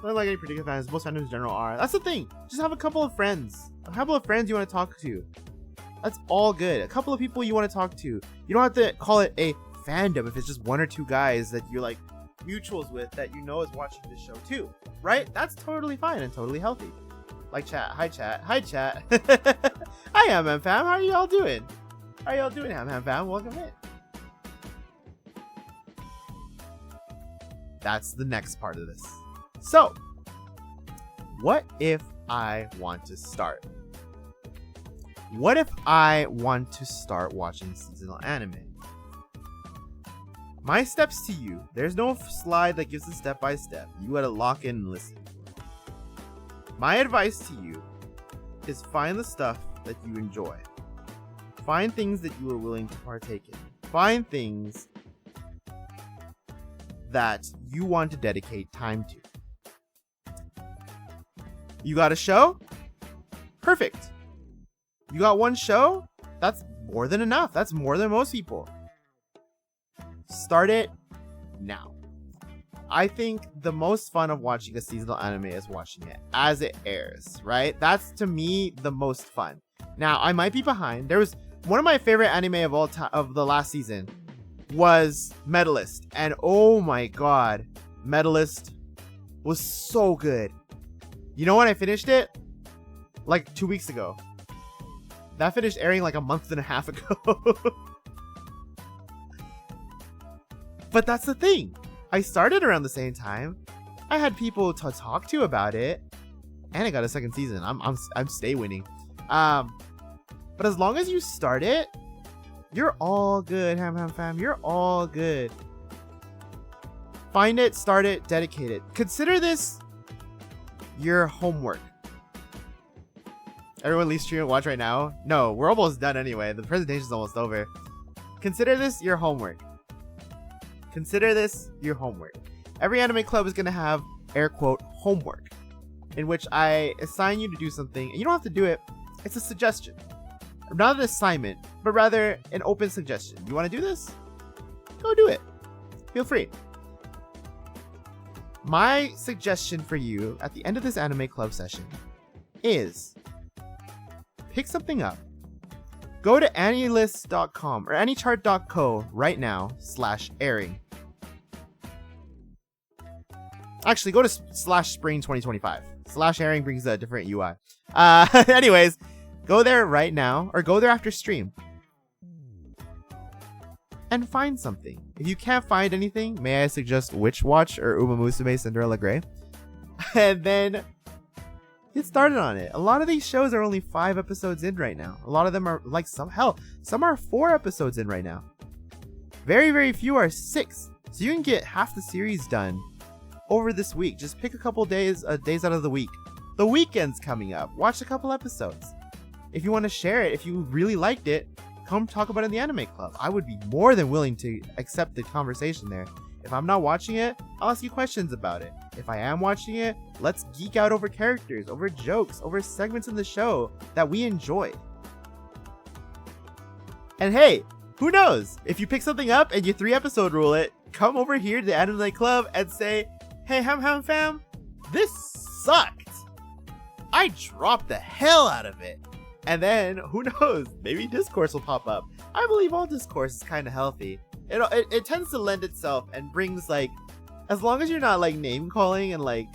Speaker 1: Not like any particular fans, most fandoms in general are. That's the thing. Just have a couple of friends. A couple of friends you want to talk to. That's all good. A couple of people you want to talk to. You don't have to call it a fandom if it's just 1 or 2 guys that you're like mutuals with that you know is watching this show too. Right? That's totally fine and totally healthy. Like chat. Hi chat. Hi Ham Ham Fam. How are you all doing? How are y'all doing, Ham Ham Fam? Welcome in. That's the next part of this. So, what if I want to start? What if I want to start watching seasonal anime? My steps to you. There's no slide that gives a step-by-step. You gotta lock in and listen. My advice to you is find the stuff that you enjoy. Find things that you are willing to partake in. Find things that you want to dedicate time to. You got a show? Perfect. You got one show? That's more than enough. That's more than most people. Start it now. I think the most fun of watching a seasonal anime is watching it as it airs, right? That's, to me, the most fun. Now, I might be behind. There was one of my favorite anime of all time of the last season was Medalist. And oh my god, Medalist was so good. You know when I finished it? Like 2 weeks ago. That finished airing like a month and a half ago. But that's the thing. I started around the same time. I had people to talk to about it, and I got a second season. I'm stay winning. But as long as you start it, you're all good, Ham Fam. You're all good. Find it, start it, dedicate it. Consider this your homework. Everyone leave stream and watch right now. No, we're almost done anyway. The presentation's almost over. Consider this your homework. Consider this your homework. Every anime club is going to have air quote homework, in which I assign you to do something, and you don't have to do it. It's a suggestion. Not an assignment, but rather an open suggestion. You want to do this? Go do it. Feel free. My suggestion for you at the end of this anime club session is pick something up. Go to AniList.com or AniChart.co right now /airing. Actually, go to /spring 2025. /airing brings a different UI. Anyways, go there right now or go there after stream and find something. If you can't find anything, may I suggest Witch Watch or Uma Musume Cinderella Grey? And then get started on it. A lot of these shows are only 5 episodes in right now. A lot of them are like some are 4 episodes in right now. Very, very few are 6. So you can get half the series done over this week. Just pick a couple days out of the week. The weekend's coming up. Watch a couple episodes. If you want to share it, if you really liked it, come talk about it in the anime club. I would be more than willing to accept the conversation there. If I'm not watching it, I'll ask you questions about it. If I am watching it, let's geek out over characters, over jokes, over segments in the show that we enjoy. And hey, who knows? If you pick something up and you 3-episode rule it, come over here to the anime club and say, hey, Ham Fam, this sucked. I dropped the hell out of it. And then, who knows, maybe discourse will pop up. I believe all discourse is kind of healthy. It tends to lend itself and brings, like, as long as you're not, like, name-calling and, like,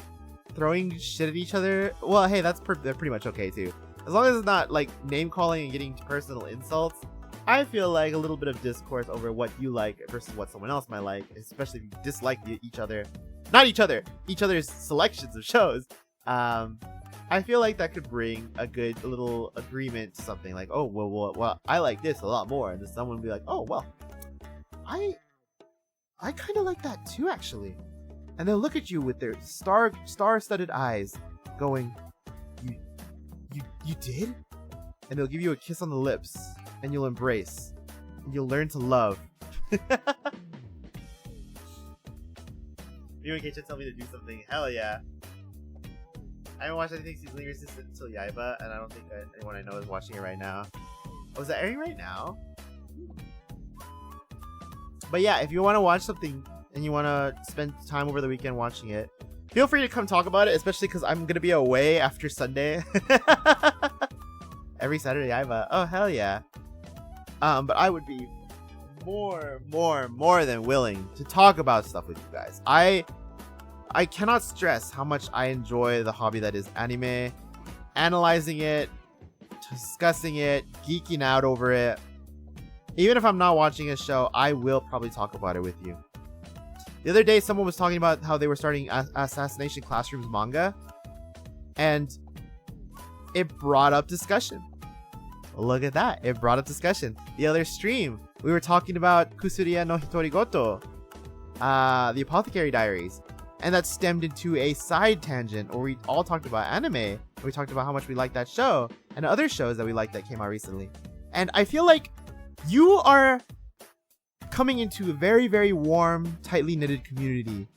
Speaker 1: throwing shit at each other, well, hey, that's pretty much okay, too. As long as it's not, like, name-calling and getting personal insults, I feel like a little bit of discourse over what you like versus what someone else might like, especially if you dislike each other's selections of shows. I feel like that could bring a good little agreement to something like, oh, well, I like this a lot more. And then someone will be like, oh, well, I kind of like that too, actually. And they'll look at you with their star-studded eyes going, you did? And they'll give you a kiss on the lips and you'll embrace and you'll learn to love. You and Keisha tell me to do something. Hell yeah. I haven't watched anything seasonally resistant until Yaiba, and I don't think anyone I know is watching it right now. Oh, is that airing right now? But yeah, if you want to watch something and you want to spend time over the weekend watching it, feel free to come talk about it, especially because I'm going to be away after Sunday. Every Saturday, Yaiba. Oh, hell yeah. But I would be more than willing to talk about stuff with you guys. I cannot stress how much I enjoy the hobby that is anime, analyzing it, discussing it, geeking out over it. Even if I'm not watching a show, I will probably talk about it with you. The other day, someone was talking about how they were starting Assassination Classroom's manga, and it brought up discussion. Look at that. It brought up discussion. The other stream, we were talking about Kusuriya no Hitorigoto, the Apothecary Diaries. And that stemmed into a side tangent where we all talked about anime. We talked about how much we liked that show and other shows that we liked that came out recently. And I feel like you are coming into a very, very warm, tightly knitted community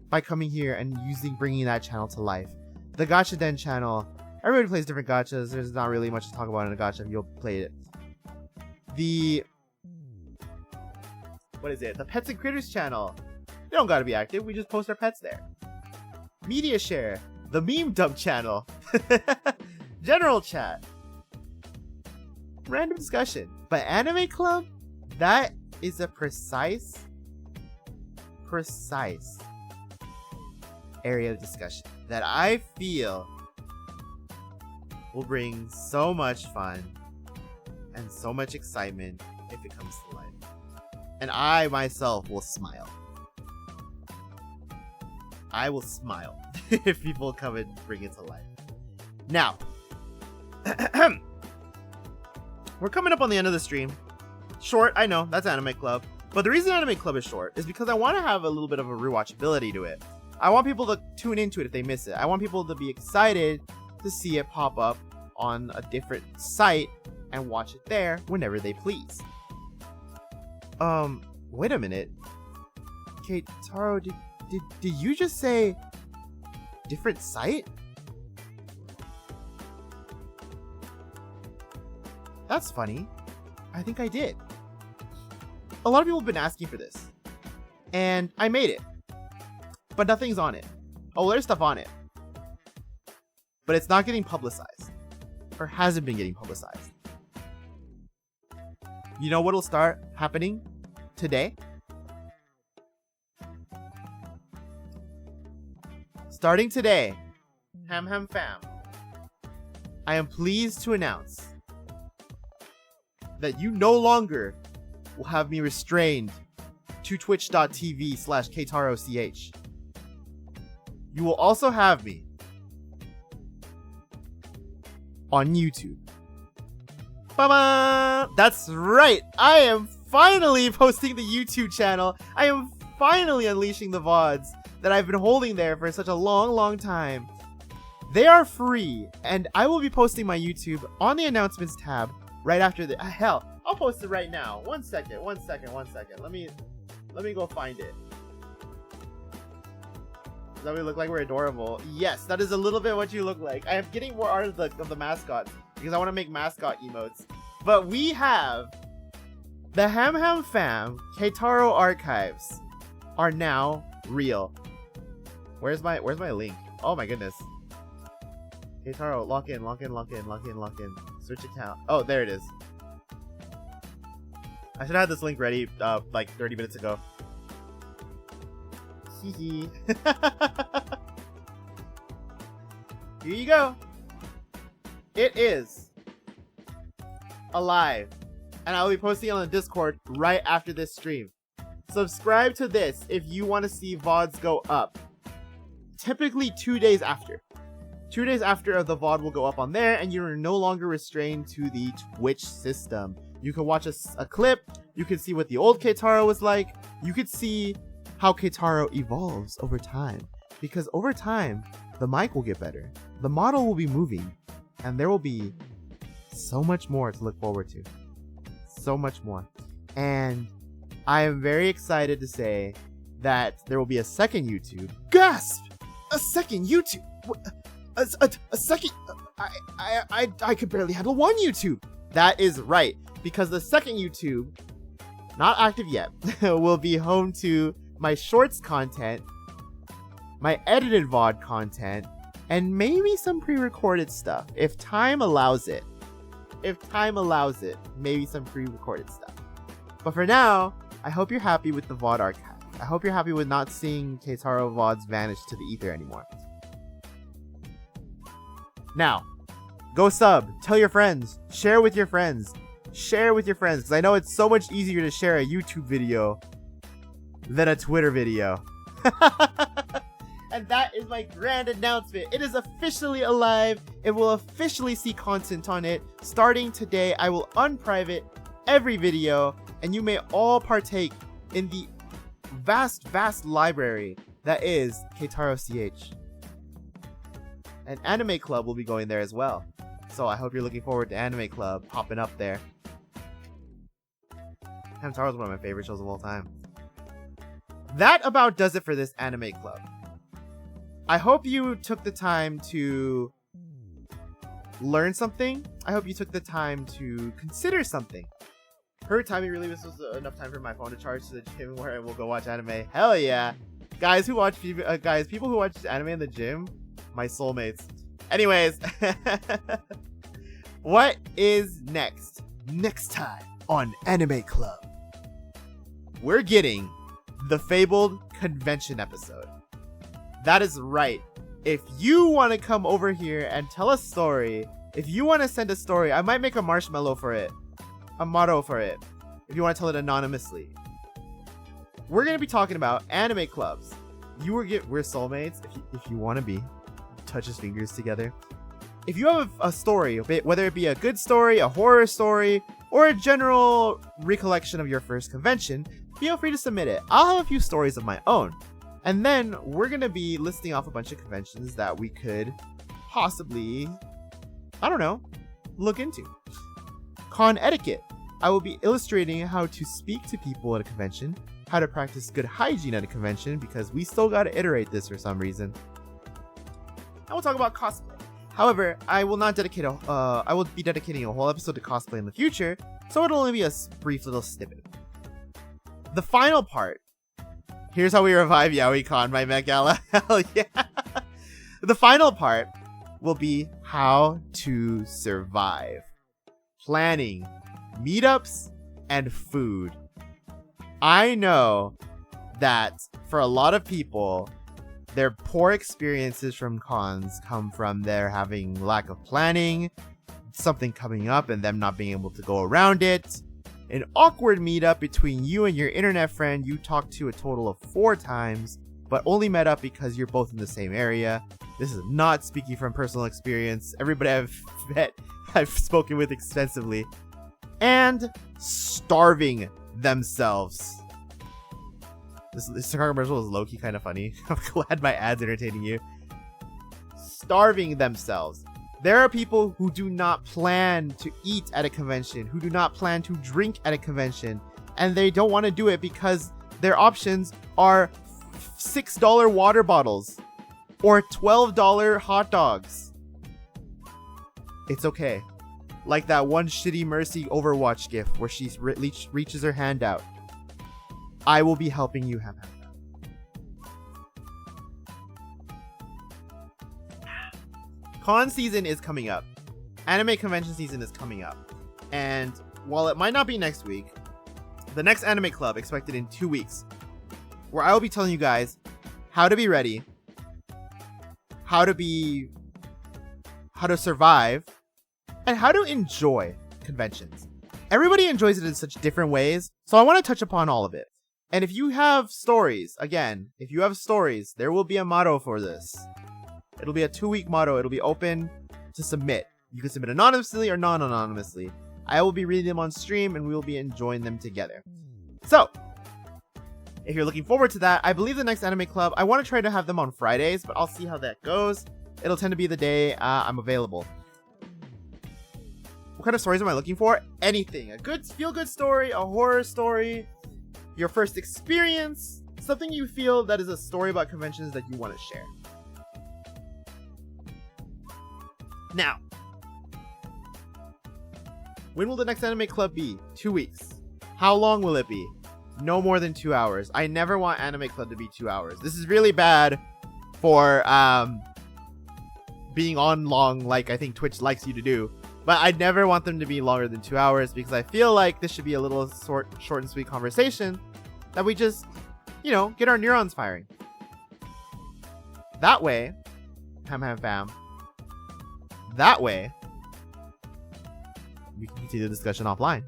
Speaker 1: by coming here and bringing that channel to life. The Gacha Den channel, everybody plays different gachas. There's not really much to talk about in a gacha if you'll play it. The Pets and Critters channel. They don't gotta be active, we just post our pets there. Media Share, the Meme Dump channel, General Chat, random discussion. But Anime Club, that is a precise area of discussion that I feel will bring so much fun and so much excitement if it comes to life. And I myself will smile. I will smile if people come and bring it to life. Now, we're coming up on the end of the stream. Short, I know, that's Anime Club. But the reason Anime Club is short is because I want to have a little bit of a rewatchability to it. I want people to tune into it if they miss it. I want people to be excited to see it pop up on a different site and watch it there whenever they please. Wait a minute. Okay, Taro, did you just say different site? That's funny. I think I did. A lot of people have been asking for this. And I made it. But nothing's on it. Oh, there's stuff on it. But it's not getting publicized. Or hasn't been getting publicized. You know what'll start happening today? Starting today, Ham Ham Fam, I am pleased to announce that you no longer will have me restrained to twitch.tv/KtaroCH. You will also have me on YouTube. Ba-ba! That's right! I am finally posting the YouTube channel. I am finally unleashing the VODs that I've been holding there for such a long time. They are free, and I will be posting my YouTube on the announcements tab right after the hell. I'll post it right now. One second. Let me go find it. Does that we look like we're adorable? Yes, that is a little bit what you look like. I am getting more art of the mascots because I want to make mascot emotes. But we have the Ham Ham Fam Keitaro archives are now real. Where's my link? Oh my goodness. Keitaro, lock in. Search account. Oh, there it is. I should have had this link ready like 30 minutes ago. Hee. Here you go. It is alive. And I will be posting it on the Discord right after this stream. Subscribe to this if you want to see VODs go up. Typically 2 days after. 2 days after the VOD will go up on there, and you're no longer restrained to the Twitch system. You can watch a clip, you can see what the old Keitaro was like, you could see how Keitaro evolves over time. Because over time, the mic will get better, the model will be moving, and there will be so much more to look forward to. So much more. And I am very excited to say that there will be a second YouTube. Gasp! A second YouTube! A second... I could barely handle one YouTube! That is right, because the second YouTube, not active yet, will be home to my shorts content, my edited VOD content, and maybe some pre-recorded stuff, if time allows it. If time allows it, maybe some pre-recorded stuff. But for now, I hope you're happy with the VOD archive. I hope you're happy with not seeing Keitaro VODs vanish to the ether anymore. Now, go sub, tell your friends, share with your friends, because I know it's so much easier to share a YouTube video than a Twitter video. And that is my grand announcement. It is officially alive. It will officially see content on it. Starting today, I will unprivate every video, and you may all partake in the vast library that is KtaroCH. And Anime Club will be going there as well. So I hope you're looking forward to Anime Club popping up there. Hamtaro is one of my favorite shows of all time. That about does it for this Anime Club. I hope you took the time to learn something. I hope you took the time to consider something. Per time, really, this was enough time for my phone to charge to the gym where I will go watch anime. Hell yeah. Guys who watch people who watch anime in the gym, my soulmates. Anyways, what is next? Next time on Anime Club, we're getting the fabled convention episode. That is right. If you want to come over here and tell a story, if you want to send a story, I might make a marshmallow for it, a motto for it, if you want to tell it anonymously. we're gonna be talking about anime clubs. We're soulmates if you want to be. Touch his fingers together. If you have a story, whether it be a good story, a horror story, or a general recollection of your first convention, feel free to submit it. I'll have a few stories of my own. And then we're going to be listing off a bunch of conventions that we could possibly, I don't know, look into. Con etiquette. I will be illustrating how to speak to people at a convention, how to practice good hygiene at a convention, because we still got to iterate this for some reason. And we'll talk about cosplay. However, I will be dedicating a whole episode to cosplay in the future, so it'll only be a brief little snippet. The final part. Here's how we revive YaoiCon by Met Gala. Hell yeah! The final part will be how to survive. Planning, meetups, and food. I know that for a lot of people, their poor experiences from cons come from their having lack of planning, something coming up and them not being able to go around it, an awkward meetup between you and your internet friend you talked to a total of 4 times, but only met up because you're both in the same area. This is not speaking from personal experience. Everybody I've spoken with extensively. And starving themselves. This commercial is low-key kind of funny. I'm glad my ad's entertaining you. Starving themselves. There are people who do not plan to eat at a convention, who do not plan to drink at a convention, and they don't want to do it because their options are $6 water bottles or $12 hot dogs. It's okay. Like that one shitty Mercy Overwatch gift where she reaches her hand out. I will be helping you have that. Con season is coming up. Anime convention season is coming up. And while it might not be next week, the next anime club expected in 2 weeks, where I will be telling you guys how to be ready, how to survive, and how to enjoy conventions. Everybody enjoys it in such different ways, so I want to touch upon all of it. And if you have stories, there will be a motto for this. It'll be a 2-week motto. It'll be open to submit. You can submit anonymously or non-anonymously. I will be reading them on stream and we will be enjoying them together. So, if you're looking forward to that, I believe the next anime club, I want to try to have them on Fridays, but I'll see how that goes. It'll tend to be the day I'm available. What kind of stories am I looking for? Anything. A good feel-good story, a horror story, your first experience, something you feel that is a story about conventions that you want to share. Now, when will the next anime club be? 2 weeks. How long will it be? No more than 2 hours. I never want anime club to be 2 hours. This is really bad for being on long, like I think Twitch likes you to do. But I never want them to be longer than 2 hours because I feel like this should be a little short and sweet conversation that we just, get our neurons firing. That way, fam. That way, we can continue the discussion offline.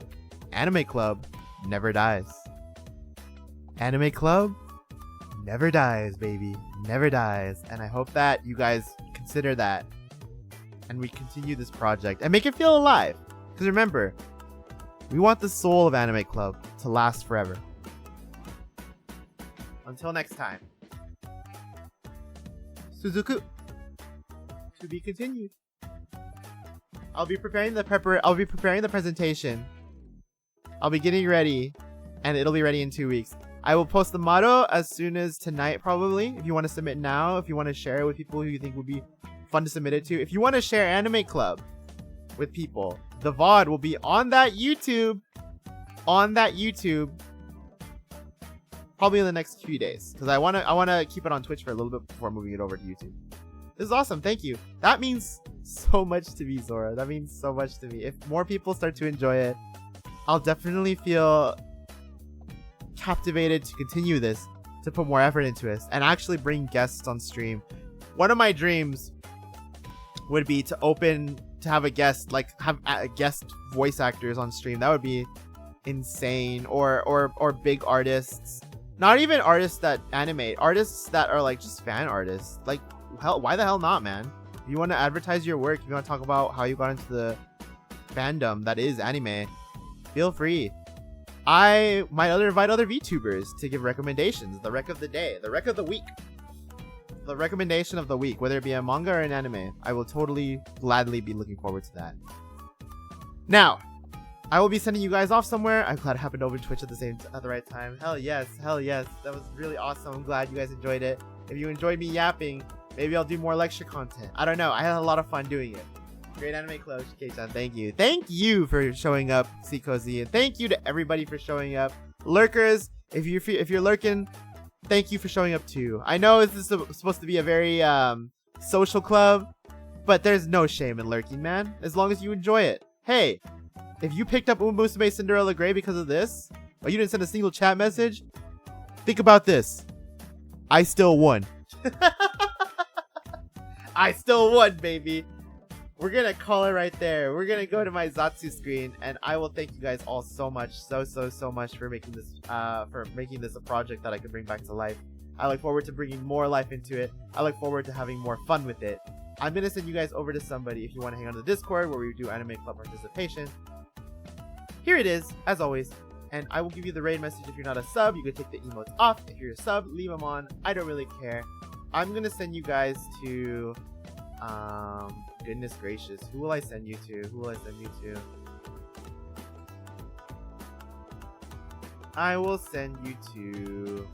Speaker 1: Anime Club never dies. Anime Club never dies, baby. Never dies. And I hope that you guys consider that. And we continue this project and make it feel alive. Because remember, we want the soul of Anime Club to last forever. Until next time. Suzuku. To be continued. I'll be preparing the presentation. I'll be getting ready, and it'll be ready in 2 weeks. I will post the motto as soon as tonight, probably. If you want to submit now, if you want to share it with people who you think would be fun to submit it to. If you want to share Anime Club with people, the VOD will be on that YouTube. Probably in the next few days, because I want to keep it on Twitch for a little bit before moving it over to YouTube. This is awesome. Thank you. That means so much to me, Zora. That means so much to me. If more people start to enjoy it, I'll definitely feel captivated to continue this, to put more effort into it, and actually bring guests on stream. One of my dreams would be to have a guest, have a guest voice actors on stream. That would be insane. Or big artists. Not even artists that animate, artists that are like just fan artists. Like, hell, why the hell not, man? If you want to advertise your work, if you want to talk about how you got into the fandom that is anime, feel free. I might invite other VTubers to give recommendations. The rec of the day, the rec of the week, the recommendation of the week, whether it be a manga or an anime. I will totally, gladly be looking forward to that. Now, I will be sending you guys off somewhere. I'm glad it happened over Twitch at the right time. Hell yes, hell yes. That was really awesome. I'm glad you guys enjoyed it. If you enjoyed me yapping, maybe I'll do more lecture content. I don't know. I had a lot of fun doing it. Great anime close, K-chan. Thank you. Thank you for showing up, C Cozy, and thank you to everybody for showing up. Lurkers, if you're lurking, thank you for showing up too. I know this is supposed to be a very social club, but there's no shame in lurking, man. As long as you enjoy it. Hey, if you picked up Umusume Cinderella Grey because of this, or you didn't send a single chat message, think about this. I still won. I still won, baby. We're gonna call it right there. We're gonna go to my Zatsu screen, and I will thank you guys all so much, so much for making this a project that I can bring back to life. I look forward to bringing more life into it. I look forward to having more fun with it. I'm gonna send you guys over to somebody if you want to hang on to the Discord where we do anime club participation. Here it is, as always, and I will give you the raid message if you're not a sub. You can take the emotes off. If you're a sub, leave them on. I don't really care. I'm gonna send you guys to goodness gracious, who will I send you to? I will send you to...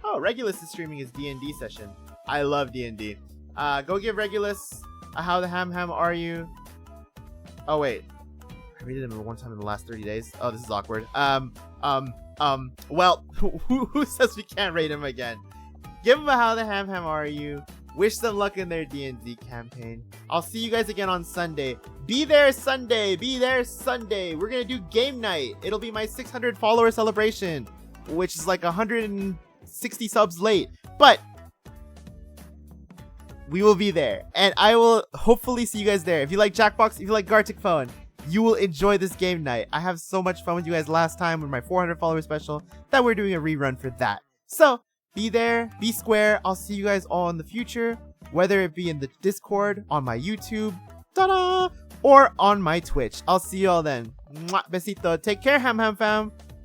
Speaker 1: Oh, Regulus is streaming his D&D session. I love D&D. Go give Regulus a how the ham are you? Oh wait, I rated him one time in the last 30 days. Oh, this is awkward. Well, who says we can't rate him again? Give him a how the ham are you? Wish them luck in their D&D campaign. I'll see you guys again on Sunday. Be there Sunday. We're gonna do game night. It'll be my 600 follower celebration, which is like 160 subs late, but we will be there, and I will hopefully see you guys there. If you like Jackbox, if you like Gartic Phone, you will enjoy this game night. I have so much fun with you guys last time with my 400 follower special that we're doing a rerun for that. So be there, be square. I'll see you guys all in the future, whether it be in the Discord, on my YouTube, ta-da, or on my Twitch. I'll see you all then. Mwah, besito. Take care, ham fam.